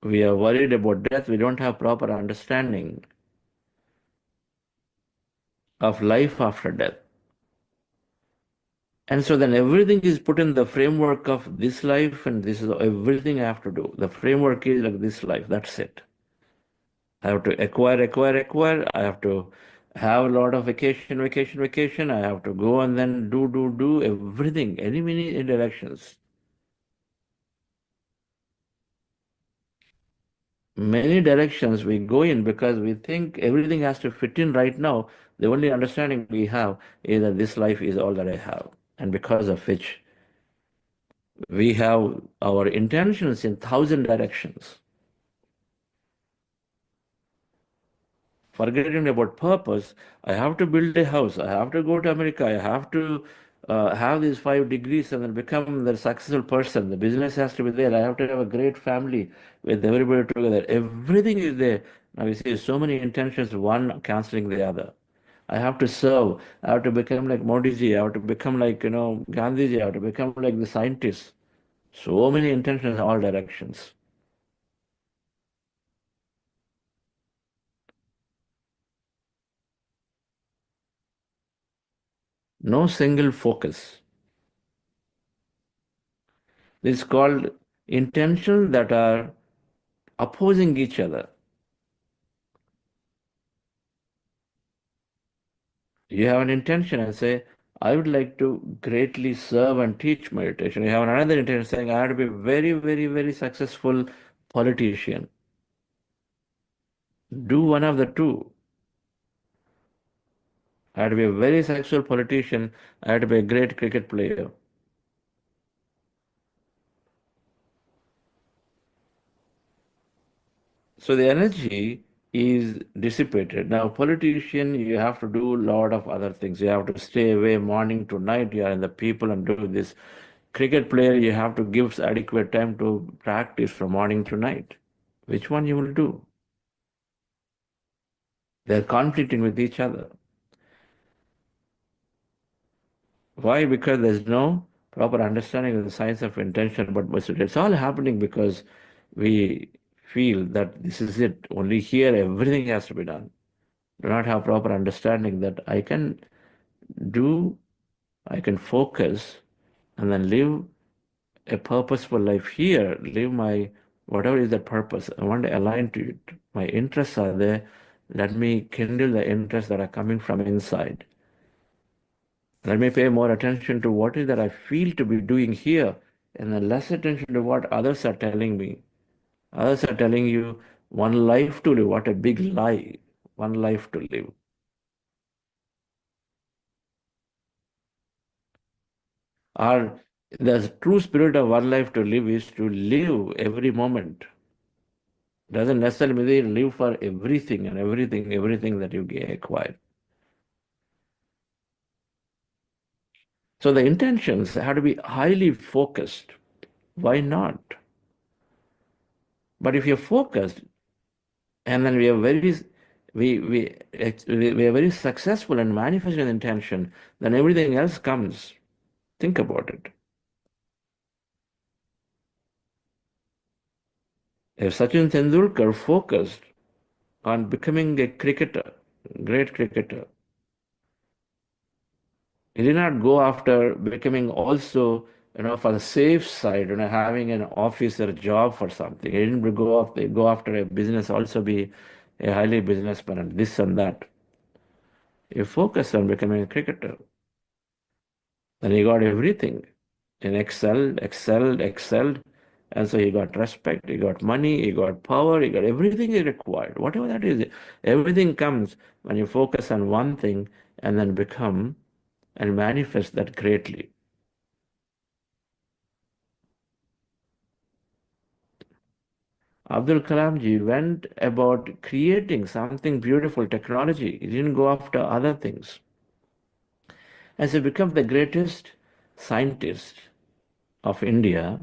we are worried about death, we don't have proper understanding of life after death. And so then everything is put in the framework of this life, and this is everything I have to do. The framework is like this life, that's it. I have to acquire. I have to have a lot of vacation. I have to go and then do everything, many directions. Many directions we go in because we think everything has to fit in right now. The only understanding we have is that this life is all that I have. And because of which we have our intentions in 1,000 directions. forgetting about purpose. I have to build a house. I have to go to America. I have to have these 5 degrees and then become the successful person. The business has to be there. I have to have a great family with everybody together. Everything is there. Now you see so many intentions, one canceling the other. I have to serve. I have to become like Modi ji. I have to become like, Gandhi ji. I have to become like the scientists. So many intentions in all directions. No single focus. This is called intentions that are opposing each other. You have an intention and say, I would like to greatly serve and teach meditation. You have another intention saying, I have to be very, very, very successful politician. Do one of the two. I had to be a very successful politician. I had to be a great cricket player. So the energy is dissipated. Now, politician, you have to do a lot of other things. You have to stay away morning to night. You are in the people and do this. Cricket player, you have to give adequate time to practice from morning to night. Which one you will do? They're conflicting with each other. Why? Because there's no proper understanding of the science of intention. But it's all happening because we feel that this is it. Only here everything has to be done. Do not have proper understanding that I can focus and then live a purposeful life here, live my whatever is that purpose. I want to align to it. My interests are there. Let me kindle the interests that are coming from inside. Let me pay more attention to what is that I feel to be doing here, and then less attention to what others are telling me. Others are telling you one life to live. What a big lie. One life to live. The true spirit of one life to live is to live every moment. Doesn't necessarily mean live for everything and everything that you acquire. So the intentions have to be highly focused. Why not? But if you're focused, and then we are very successful in manifesting intention, then everything else comes. Think about it. If Sachin Tendulkar focused on becoming a cricketer, great cricketer, he did not go after becoming also, for the safe side, having an officer job for something. He didn't go after a business, also be a highly businessman and this and that. He focused on becoming a cricketer. Then he got everything and excelled. And so he got respect, he got money, he got power, he got everything he required. Whatever that is, everything comes when you focus on one thing and then become and manifest that greatly. Abdul Kalam ji went about creating something beautiful, technology. He didn't go after other things. As he became the greatest scientist of India,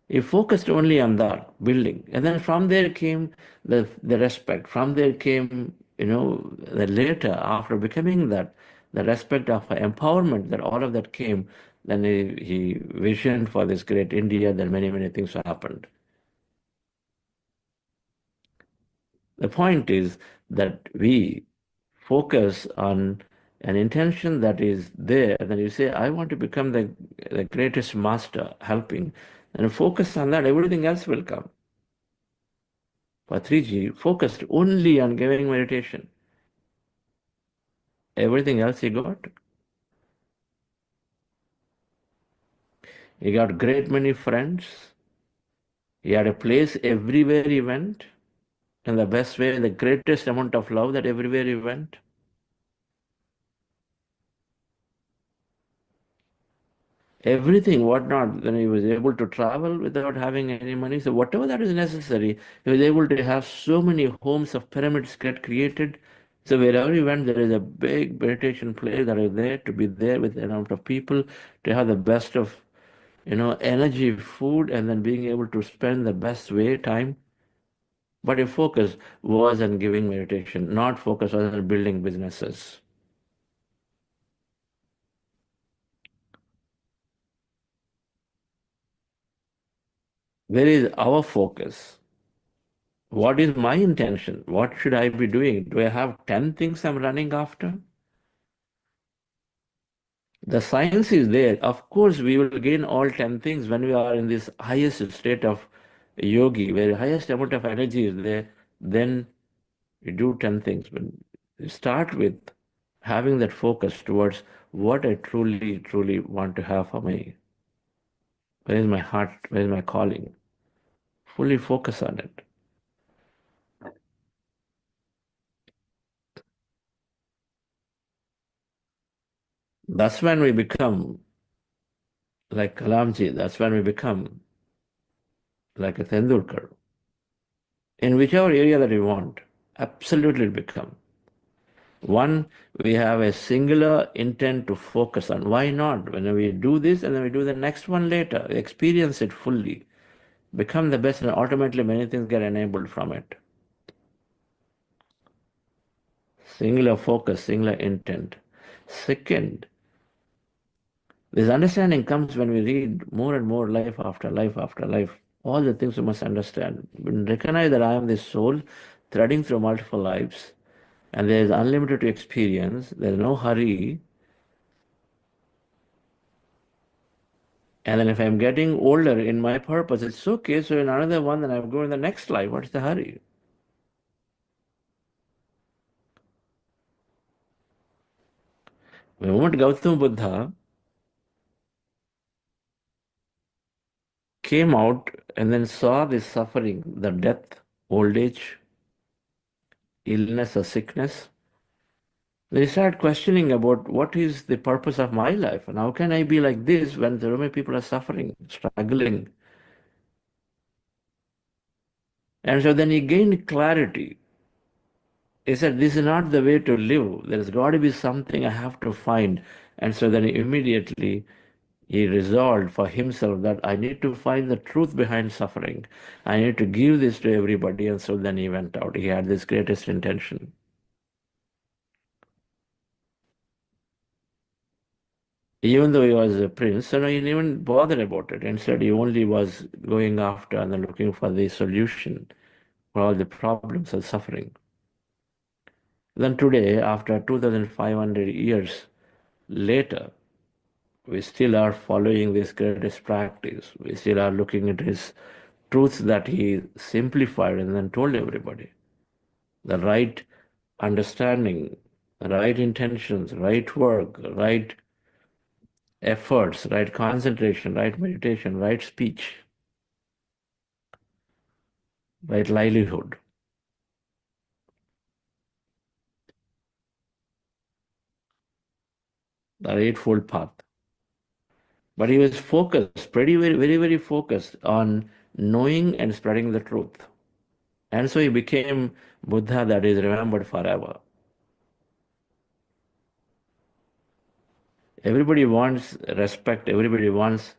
he focused only on that building. And then from there came the respect. From there came, the later, after becoming that, the respect of empowerment, that all of that came. Then he visioned for this great India, then many, many things happened. The point is that we focus on an intention that is there, and then you say, I want to become the greatest master, helping, and focus on that, everything else will come. Patriji focused only on giving meditation. Everything else he got. He got great many friends. He had a place everywhere he went. In the best way, the greatest amount of love that everywhere he went. everything, whatnot. Then he was able to travel without having any money. So whatever that is necessary, he was able to have so many homes of pyramids get created. So wherever he went, there is a big meditation place that is there to be there with a number of people, to have the best of, energy, food, and then being able to spend the best way time. But your focus was on giving meditation, not focus on building businesses. Where is our focus? What is my intention? What should I be doing? Do I have 10 things I'm running after? The science is there. Of course, we will gain all 10 things when we are in this highest state of yogi, where the highest amount of energy is there. Then we do 10 things. But start with having that focus towards what I truly, truly want to have for me. Where is my heart? Where is my calling? Fully focus on it. That's when we become like Kalamji. That's when we become like a Tendulkar. In whichever area that we want, absolutely become. One, we have a singular intent to focus on. Why not? When we do this and then we do the next one later, experience it fully, become the best, and ultimately many things get enabled from it. Singular focus, singular intent. Second, this understanding comes when we read more and more life after life after life. All the things we must understand. Recognize that I am this soul threading through multiple lives, and there is unlimited experience. There is no hurry. And then if I'm getting older in my purpose, it's okay. So in another one, then I'm going in the next life. What's the hurry? The moment Gautama Buddha came out and then saw this suffering, the death, old age, illness or sickness, they start questioning about what is the purpose of my life and how can I be like this when so many people are suffering, struggling. And so then he gained clarity. He said, this is not the way to live. There's got to be something I have to find. And so then immediately he resolved for himself that I need to find the truth behind suffering. I need to give this to everybody. And so then he went out. He had this greatest intention. Even though he was a prince, he didn't even bother about it. Instead, he only was going after and then looking for the solution for all the problems and suffering. Then today, after 2,500 years later, we still are following this greatest practice. We still are looking at his truths that he simplified and then told everybody. The right understanding, right intentions, right work, right efforts, right concentration, right meditation, right speech, right livelihood. The Eightfold Path. But he was focused, very focused on knowing and spreading the truth. And so he became Buddha that is remembered forever. Everybody wants respect, everybody wants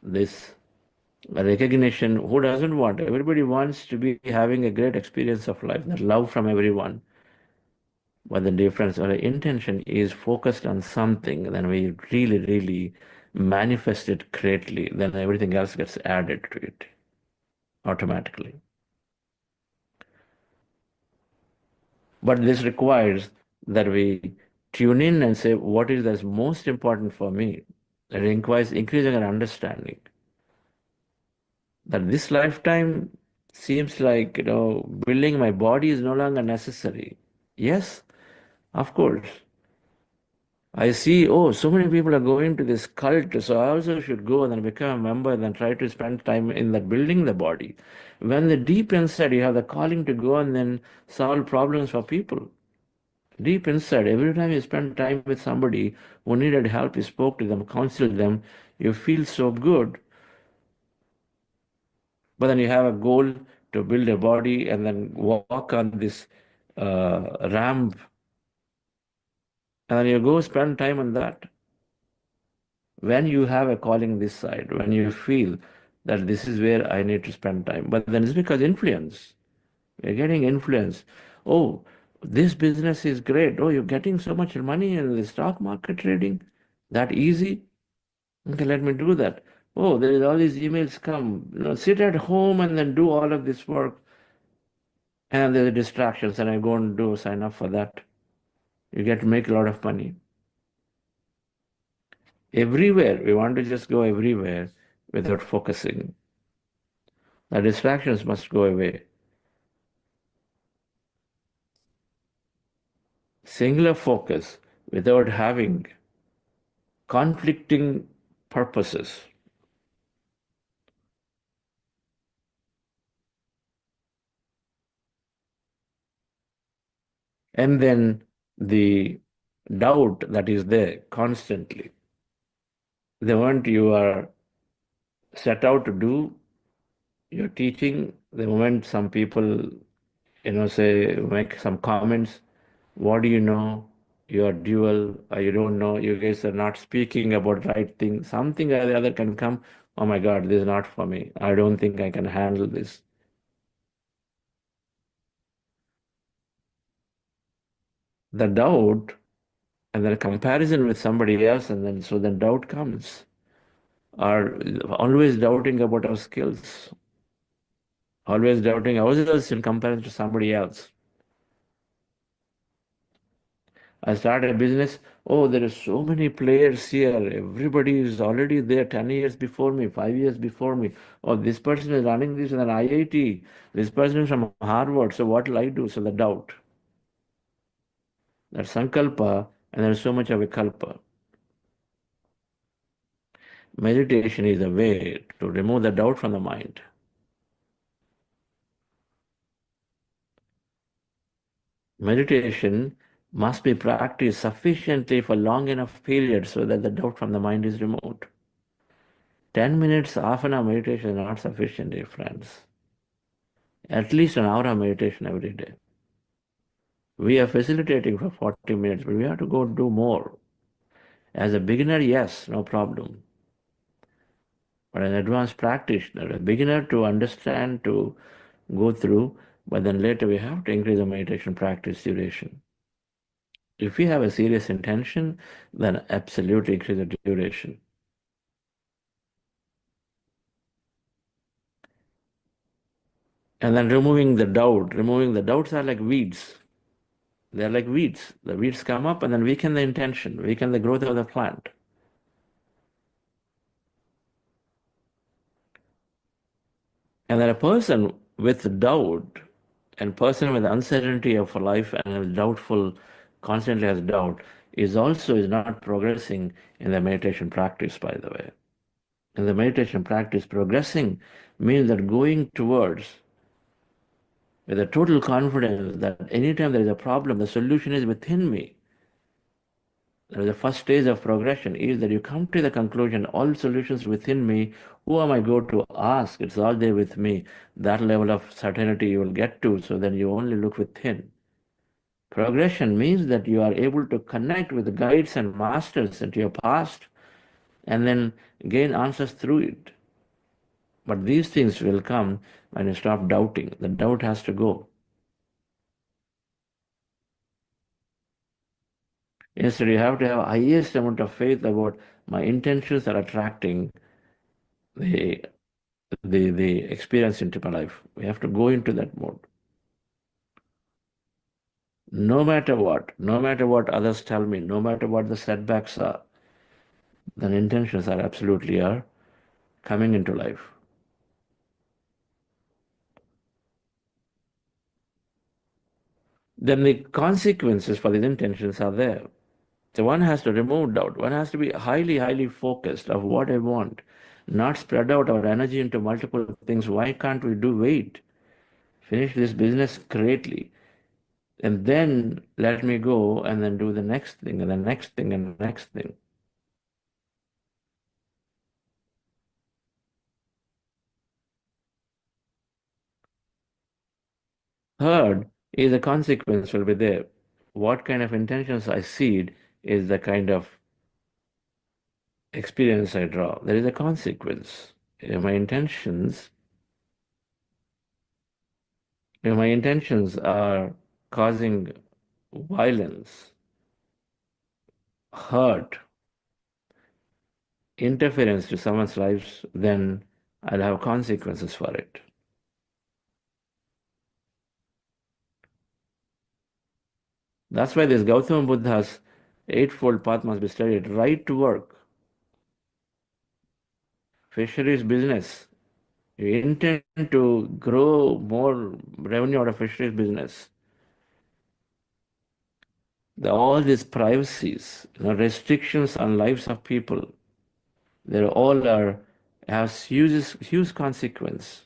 this recognition. Who doesn't want? Everybody wants to be having a great experience of life, that love from everyone. But the difference or the intention is focused on something, then we really manifest it greatly, then everything else gets added to it automatically. But this requires that we tune in and say, what is that's most important for me? It requires increasing our understanding that this lifetime seems like, building my body is no longer necessary. Yes, of course. I see, so many people are going to this cult, so I also should go and then become a member and then try to spend time in that building the body. When the deep inside you have the calling to go and then solve problems for people. Deep inside, every time you spend time with somebody who needed help, you spoke to them, counseled them, you feel so good. But then you have a goal to build a body and then walk on this ramp, and then you go spend time on that. When you have a calling this side, when you feel that this is where I need to spend time, but then it's because influence. You're getting influence. Oh, this business is great. Oh, you're getting so much money in the stock market trading. That easy? Okay, let me do that. Oh, there is all these emails come. Sit at home and then do all of this work. And there are distractions, and I go and sign up for that. You get to make a lot of money. Everywhere. We want to just go everywhere without focusing. The distractions must go away. Singular focus without having conflicting purposes. And then the doubt that is there constantly. The moment you are set out to do your teaching, the moment some people, say, make some comments, what do you know? You are dual, or you don't know, you guys are not speaking about right thing. Something or the other can come, oh my God, this is not for me. I don't think I can handle this. The doubt and then comparison with somebody else, and then doubt comes. Are always doubting about our skills, always doubting ourselves in comparison to somebody else. I started a business. Oh, there are so many players here. Everybody is already there 10 years before me, 5 years before me. Oh, this person is running this in an IIT. This person is from Harvard. So what will I do? So the doubt. That's sankalpa, and there's so much of a kalpa. Meditation is a way to remove the doubt from the mind. Meditation must be practiced sufficiently for long enough periods so that the doubt from the mind is removed. 10 minutes, half an hour meditation is not sufficient, dear friends. At least an hour of meditation every day. We are facilitating for 40 minutes, but we have to go do more. As a beginner, yes, no problem. But an advanced practitioner, a beginner to understand, to go through, but then later we have to increase the meditation practice duration. If we have a serious intention, then absolutely increase the duration. And then removing the doubt. Removing the doubts are like weeds. They're like weeds. The weeds come up and then weaken the intention, weaken the growth of the plant. And then a person with doubt and person with uncertainty of life and is doubtful, constantly has doubt, is not progressing in the meditation practice, by the way. In the meditation practice, progressing means that going towards with a total confidence that anytime there is a problem, the solution is within me. The first stage of progression is that you come to the conclusion, all solutions within me, who am I going to ask? It's all there with me. That level of certainty you will get to, so then you only look within. Progression means that you are able to connect with the guides and masters into your past and then gain answers through it. But these things will come when you stop doubting. The doubt has to go. Instead, you have to have highest amount of faith about my intentions are attracting the experience into my life. We have to go into that mode. No matter what others tell me, no matter what the setbacks are, then intentions are absolutely coming into life. Then the consequences for these intentions are there. So one has to remove doubt. One has to be highly, highly focused of what I want, not spread out our energy into multiple things. Why can't we wait? Finish this business greatly. And then let me go and then do the next thing and the next thing and the next thing. Third is the consequence will be there. What kind of intentions I seed is the kind of experience I draw. There is a consequence. If my intentions are causing violence, hurt, interference to someone's lives, then I'll have consequences for it. That's why this Gautama Buddha's eightfold path must be studied. Right to work, fisheries business. You intend to grow more revenue out of fisheries business. All these privacies, restrictions on lives of people, they all have huge consequence.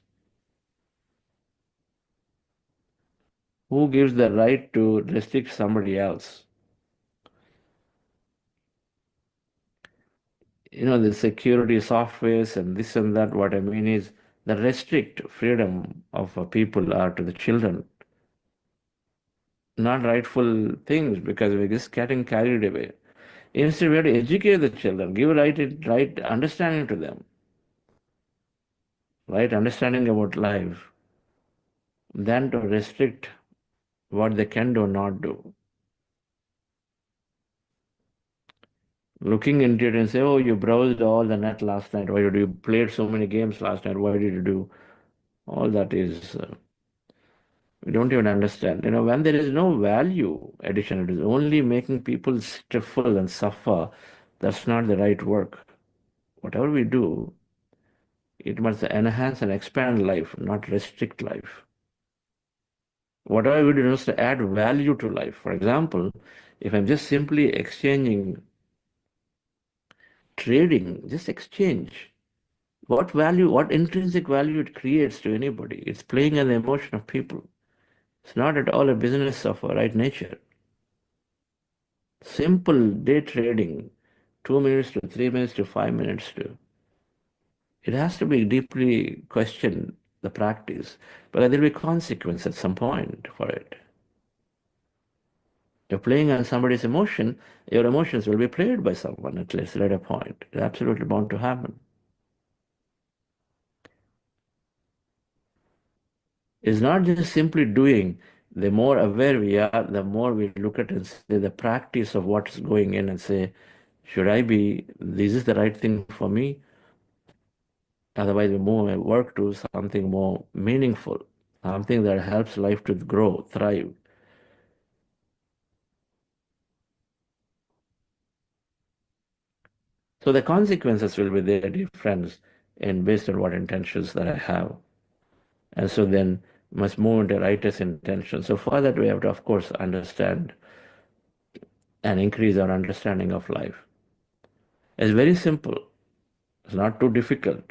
Who gives the right to restrict somebody else? The security softwares and this and that, what I mean is the restrict freedom of people are to the children. Not rightful things because we're just getting carried away. Instead, we have to educate the children, give right understanding to them, right understanding about life, than to restrict what they can do or not do. Looking into it and say, oh, you browsed all the net last night. Why did you play so many games last night? Why did you do? All that is, we don't even understand. When there is no value addition, it is only making people stifle and suffer. That's not the right work. Whatever we do, it must enhance and expand life, not restrict life. Whatever we do is to add value to life. For example, if I'm just simply exchanging, trading, just exchange. What value, what intrinsic value it creates to anybody? It's playing on the emotion of people. It's not at all a business of a right nature. Simple day trading, 2 minutes to 3 minutes to 5 minutes to. It has to be deeply questioned, the practice, but there will be consequence at some point for it. You're playing on somebody's emotion, your emotions will be played by someone at least at a point. It's absolutely bound to happen. It's not just simply doing. The more aware we are, the more we look at and say the practice of what's going in and say, should I be, this is the right thing for me? Otherwise, we move and work to something more meaningful, something that helps life to grow, thrive. So the consequences will be there, dear friends, and based on what intentions that I have. And so then must move into righteous intention. So for that, we have to, of course, understand and increase our understanding of life. It's very simple. It's not too difficult.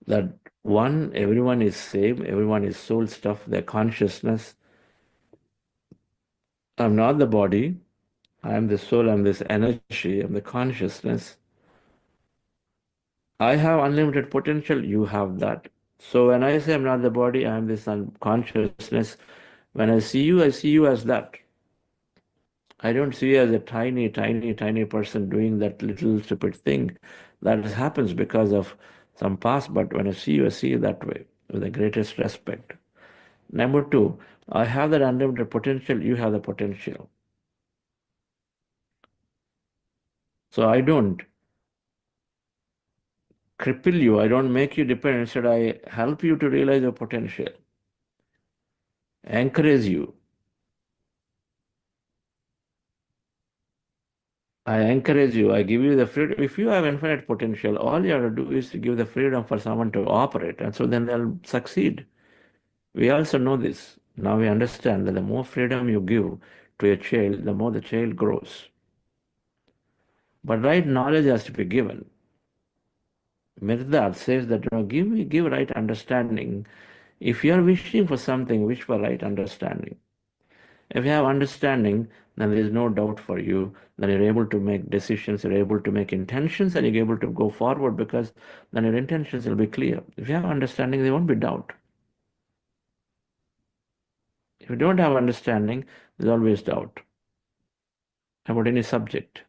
That one, everyone is same, everyone is soul stuff, their consciousness. I'm not the body, I am the soul, I'm this energy, I'm the consciousness. I have unlimited potential, you have that. So when I say I'm not the body, I am this consciousness. When I see you as that. I don't see you as a tiny, tiny, tiny person doing that little stupid thing. That happens because of some past, but when I see you that way, with the greatest respect. Number two, I have that unlimited potential, you have the potential. So I don't cripple you, I don't make you dependent. Instead, I help you to realize your potential, encourage you. I encourage you, I give you the freedom. If you have infinite potential, all you have to do is to give the freedom for someone to operate, and so then they'll succeed. We also know this. Now we understand that the more freedom you give to a child, the more the child grows. But right knowledge has to be given. Mirdad says that give right understanding. If you are wishing for something, wish for right understanding. If you have understanding, then there is no doubt for you. Then you're able to make decisions, you're able to make intentions, and you're able to go forward because then your intentions will be clear. If you have understanding, there won't be doubt. If you don't have understanding, there's always doubt about any subject.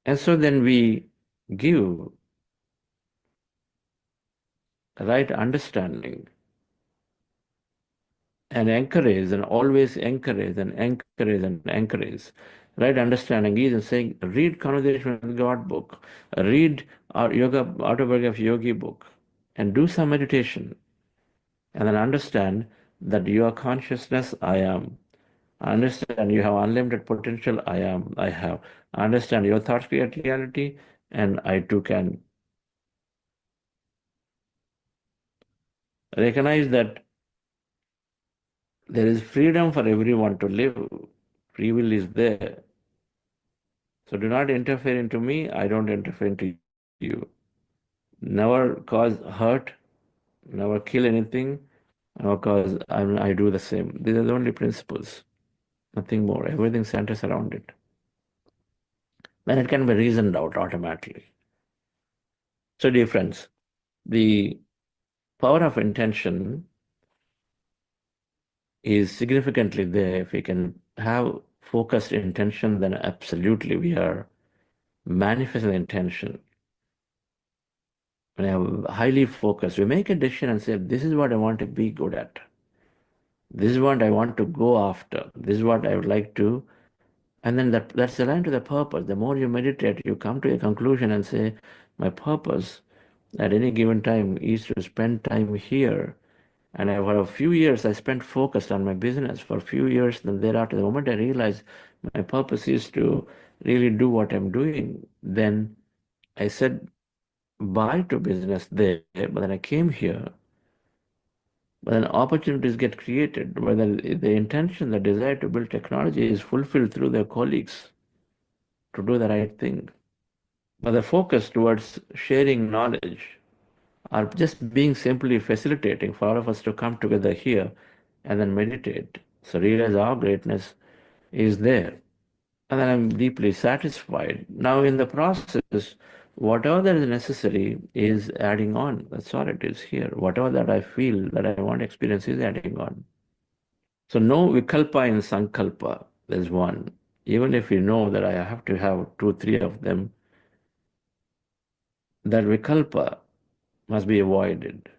And so then we give right understanding and encourage and always encourage and encourage and encourage. Right understanding is saying, read Conversation with God book, read our yoga autobiography of yogi book, and do some meditation. And then understand that you are consciousness, I am. Understand you have unlimited potential, I am, I have. Understand your thoughts create reality, and I too can. Recognize that there is freedom for everyone to live. Free will is there. So do not interfere into me, I don't interfere into you. Never cause hurt, never kill anything, never cause I do the same. These are the only principles, nothing more. Everything centers around it. Then it can be reasoned out automatically. So dear friends, the power of intention is significantly there. If we can have focused intention, then absolutely we are manifesting the intention. When I have highly focused, we make a decision and say, this is what I want to be good at. This is what I want to go after. This is what I would like to. And then that's aligned to the purpose. The more you meditate, you come to a conclusion and say, my purpose at any given time is to spend time here. And for a few years, I spent focused on my business for a few years. Then thereafter, the moment I realized my purpose is to really do what I'm doing, then I said bye to business there. But then I came here. But then opportunities get created, whether the intention, the desire to build technology is fulfilled through their colleagues to do the right thing. But the focus towards sharing knowledge or just being simply facilitating for all of us to come together here and then meditate. So realize our greatness is there. And then I'm deeply satisfied. Now in the process, whatever that is necessary is adding on. That's all it is here. Whatever that I feel that I want to experience is adding on. So no vikalpa in sankalpa. There's one. Even if you know that I have to have 2, 3 of them, that vikalpa must be avoided.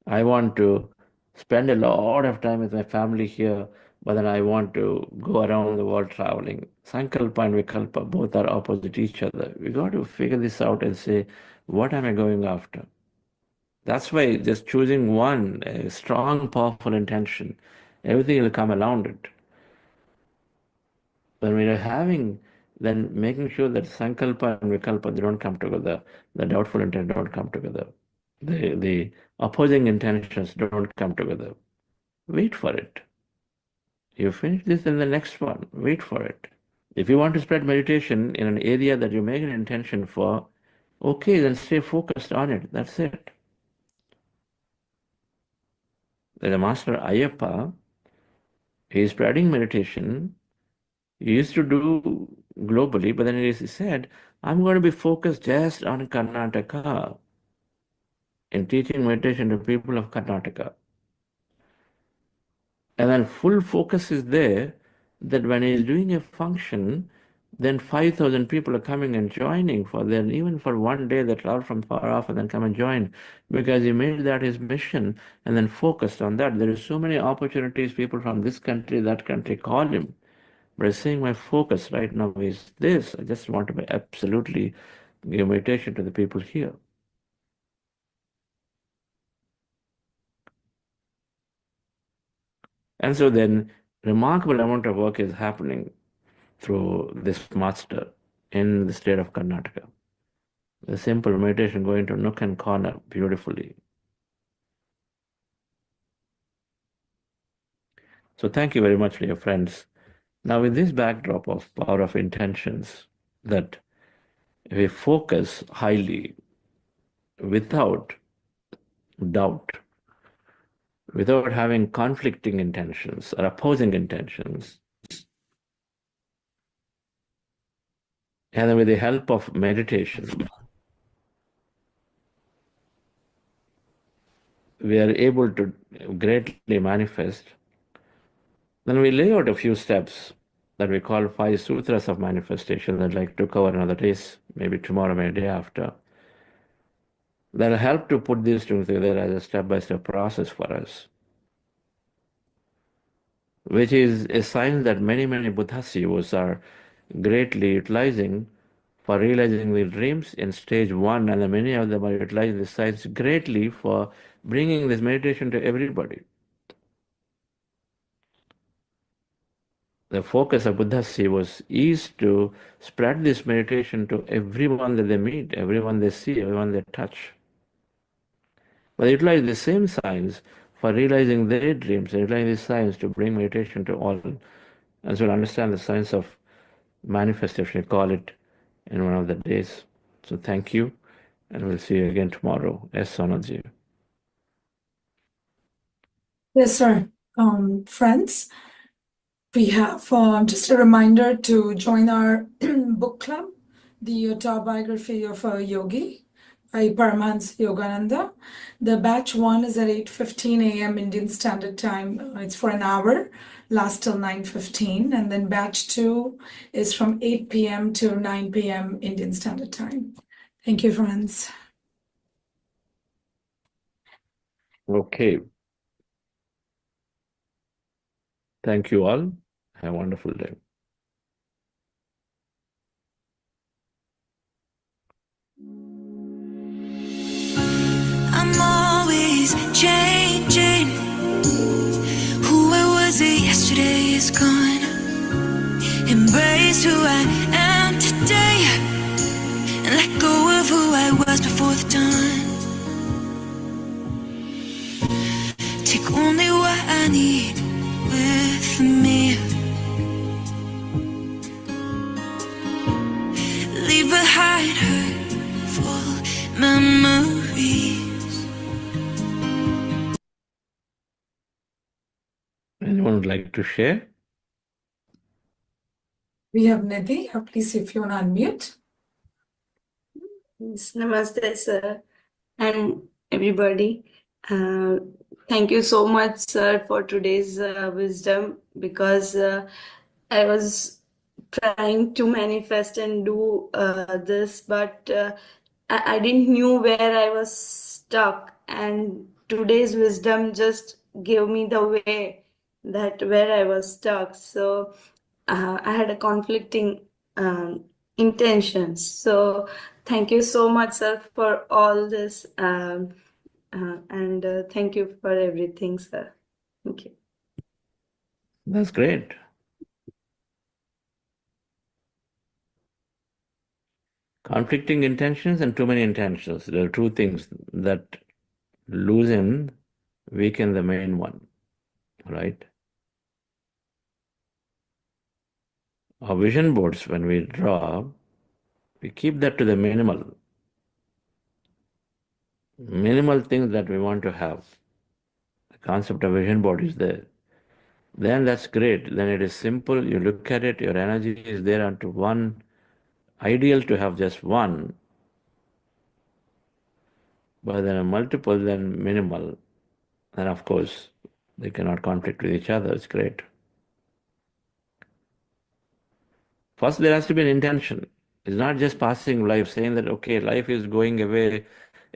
I want to spend a lot of time with my family here, but then I want to go around the world traveling. Sankalpa and vikalpa both are opposite each other. We got to figure this out and say, what am I going after? That's why just choosing one, a strong, powerful intention, everything will come around it. When we are having, then making sure that sankalpa and vikalpa, they don't come together, the doubtful intent don't come together. The opposing intentions don't come together. Wait for it. You finish this in the next one. Wait for it. If you want to spread meditation in an area that you make an intention for, okay, then stay focused on it. That's it. The master Ayyappa, he is spreading meditation. He used to do globally, but then he said, I'm going to be focused just on Karnataka in teaching meditation to people of Karnataka. And then full focus is there that when he is doing a function, then 5,000 people are coming and joining for them. Even for one day, they travel from far off and then come and join because he made that his mission and then focused on that. There is so many opportunities, people from this country, that country call him. But he's saying my focus right now is this. I just want to be absolutely give meditation to the people here. And so then remarkable amount of work is happening through this master in the state of Karnataka. The simple meditation going to nook and corner beautifully. So thank you very much, dear friends. Now, with this backdrop of power of intentions, that we focus highly without doubt, without having conflicting intentions or opposing intentions, and then with the help of meditation, we are able to greatly manifest. Then we lay out a few steps that we call 5 sutras of manifestation that I'd like to cover another days, maybe tomorrow, maybe day after. That'll help to put these things together as a step-by-step process for us, which is a sign that many Buddhas are greatly utilizing for realizing the dreams in stage 1, and many of them are utilizing the science greatly for bringing this meditation to everybody. The focus of Buddhas is to spread this meditation to everyone that they meet, everyone they see, everyone they touch. But they utilize the same science for realizing their dreams, and utilizing this science to bring meditation to all. And so we'll understand the science of manifestation, we call it, in one of the days. So thank you, and we'll see you again tomorrow. Yes, Sonalji. Yes, sir. Friends, we have just a reminder to join our book club, the autobiography of a yogi by Paramahansa Yogananda. The batch 1 is at 8:15 a.m. Indian Standard Time. It's for an hour, lasts till 9:15. And then batch 2 is from 8 p.m. to 9 p.m. Indian Standard Time. Thank you, friends. Okay. Thank you all. Have a wonderful day. I'm always changing. Who I was yesterday is gone. Embrace who I am today, and let go of who I was before the dawn. Take only what I need with me. Leave behind hurtful memories. Anyone would like to share? We have Nidhi. Please, if you want to unmute. Yes, namaste, sir, and everybody. Thank you so much, sir, for today's wisdom, because I was trying to manifest and do this, but I didn't knew where I was stuck, and today's wisdom just gave me the way that where I was stuck. So I had a conflicting intentions. So thank you so much, sir, for all this, and thank you for everything, sir. Thank you. That's great. Conflicting intentions and too many intentions. There are two things that weaken the main one, right? Our vision boards, when we draw, we keep that to the minimal things that we want to have. The concept of vision board is there. Then that's great. Then it is simple. You look at it, your energy is there onto one. Ideal to have just one, but then a multiple, then minimal. And of course, they cannot conflict with each other. It's great. First, there has to be an intention. It's not just passing life, saying that, okay, life is going away.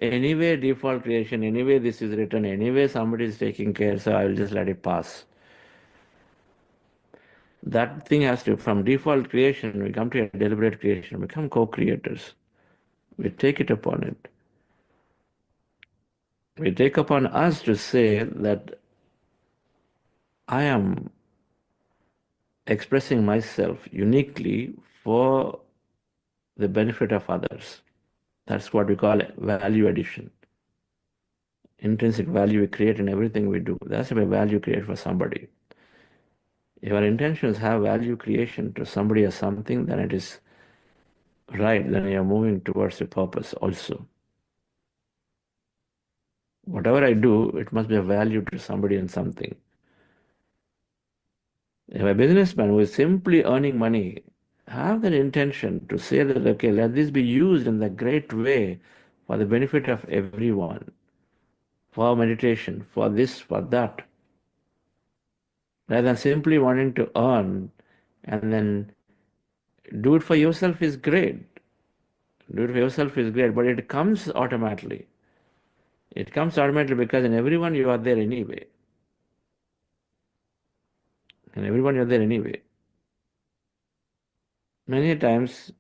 Anyway, default creation, anyway, this is written, anyway, somebody is taking care, so I will just let it pass. That thing has to, from default creation, we come to a deliberate creation, become co-creators. We take it upon it. We take upon us to say that I am expressing myself uniquely for the benefit of others. That's what we call value addition. Intrinsic value we create in everything we do. That's a value create for somebody. If our intentions have value creation to somebody or something, then it is right, then you are moving towards a purpose also. Whatever I do, it must be of value to somebody and something. If a businessman who is simply earning money have that intention to say that, okay, let this be used in the great way for the benefit of everyone, for meditation, for this, for that, rather than simply wanting to earn and then do it for yourself is great. Do it for yourself is great, but it comes automatically. It comes automatically because in everyone you are there anyway. In everyone you are there anyway. Many times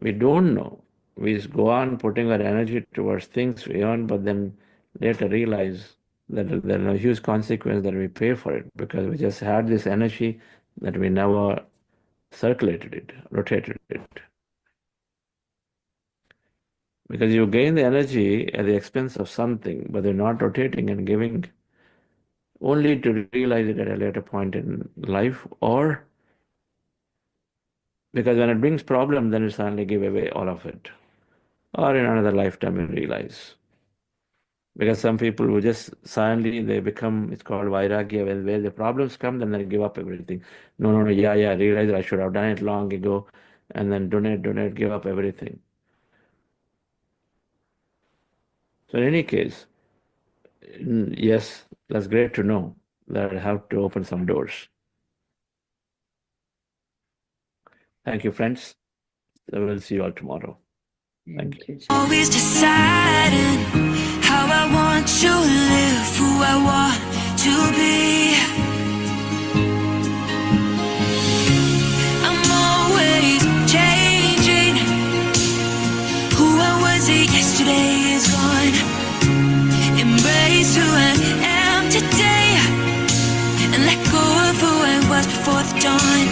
we don't know. We just go on putting our energy towards things we earn, but then later realize that there are huge consequences that we pay for it because we just had this energy that we never circulated it, rotated it. Because you gain the energy at the expense of something, but they're not rotating and giving, only to realize it at a later point in life, or because when it brings problem, then you suddenly give away all of it. Or in another lifetime you realize. Because some people who just suddenly they become, it's called vairagya, where the problems come, then they give up everything. No, I realize I should have done it long ago, and then donate, give up everything. So in any case, yes, that's great to know that I have to open some doors. Thank you, friends. I will see you all tomorrow. Thank you. Always deciding how I want to live, who I want to be. I'm always changing. Who I was yesterday is gone. Embrace who I am today and let go of who I was before the dawn.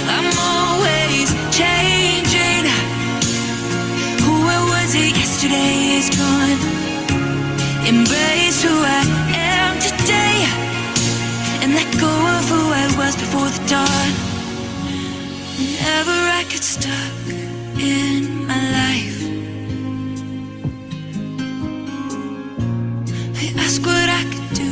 I'm always changing. Who I was yesterday is gone. Embrace who I am today and let go of who I was before the dawn. Whenever I get stuck in my life,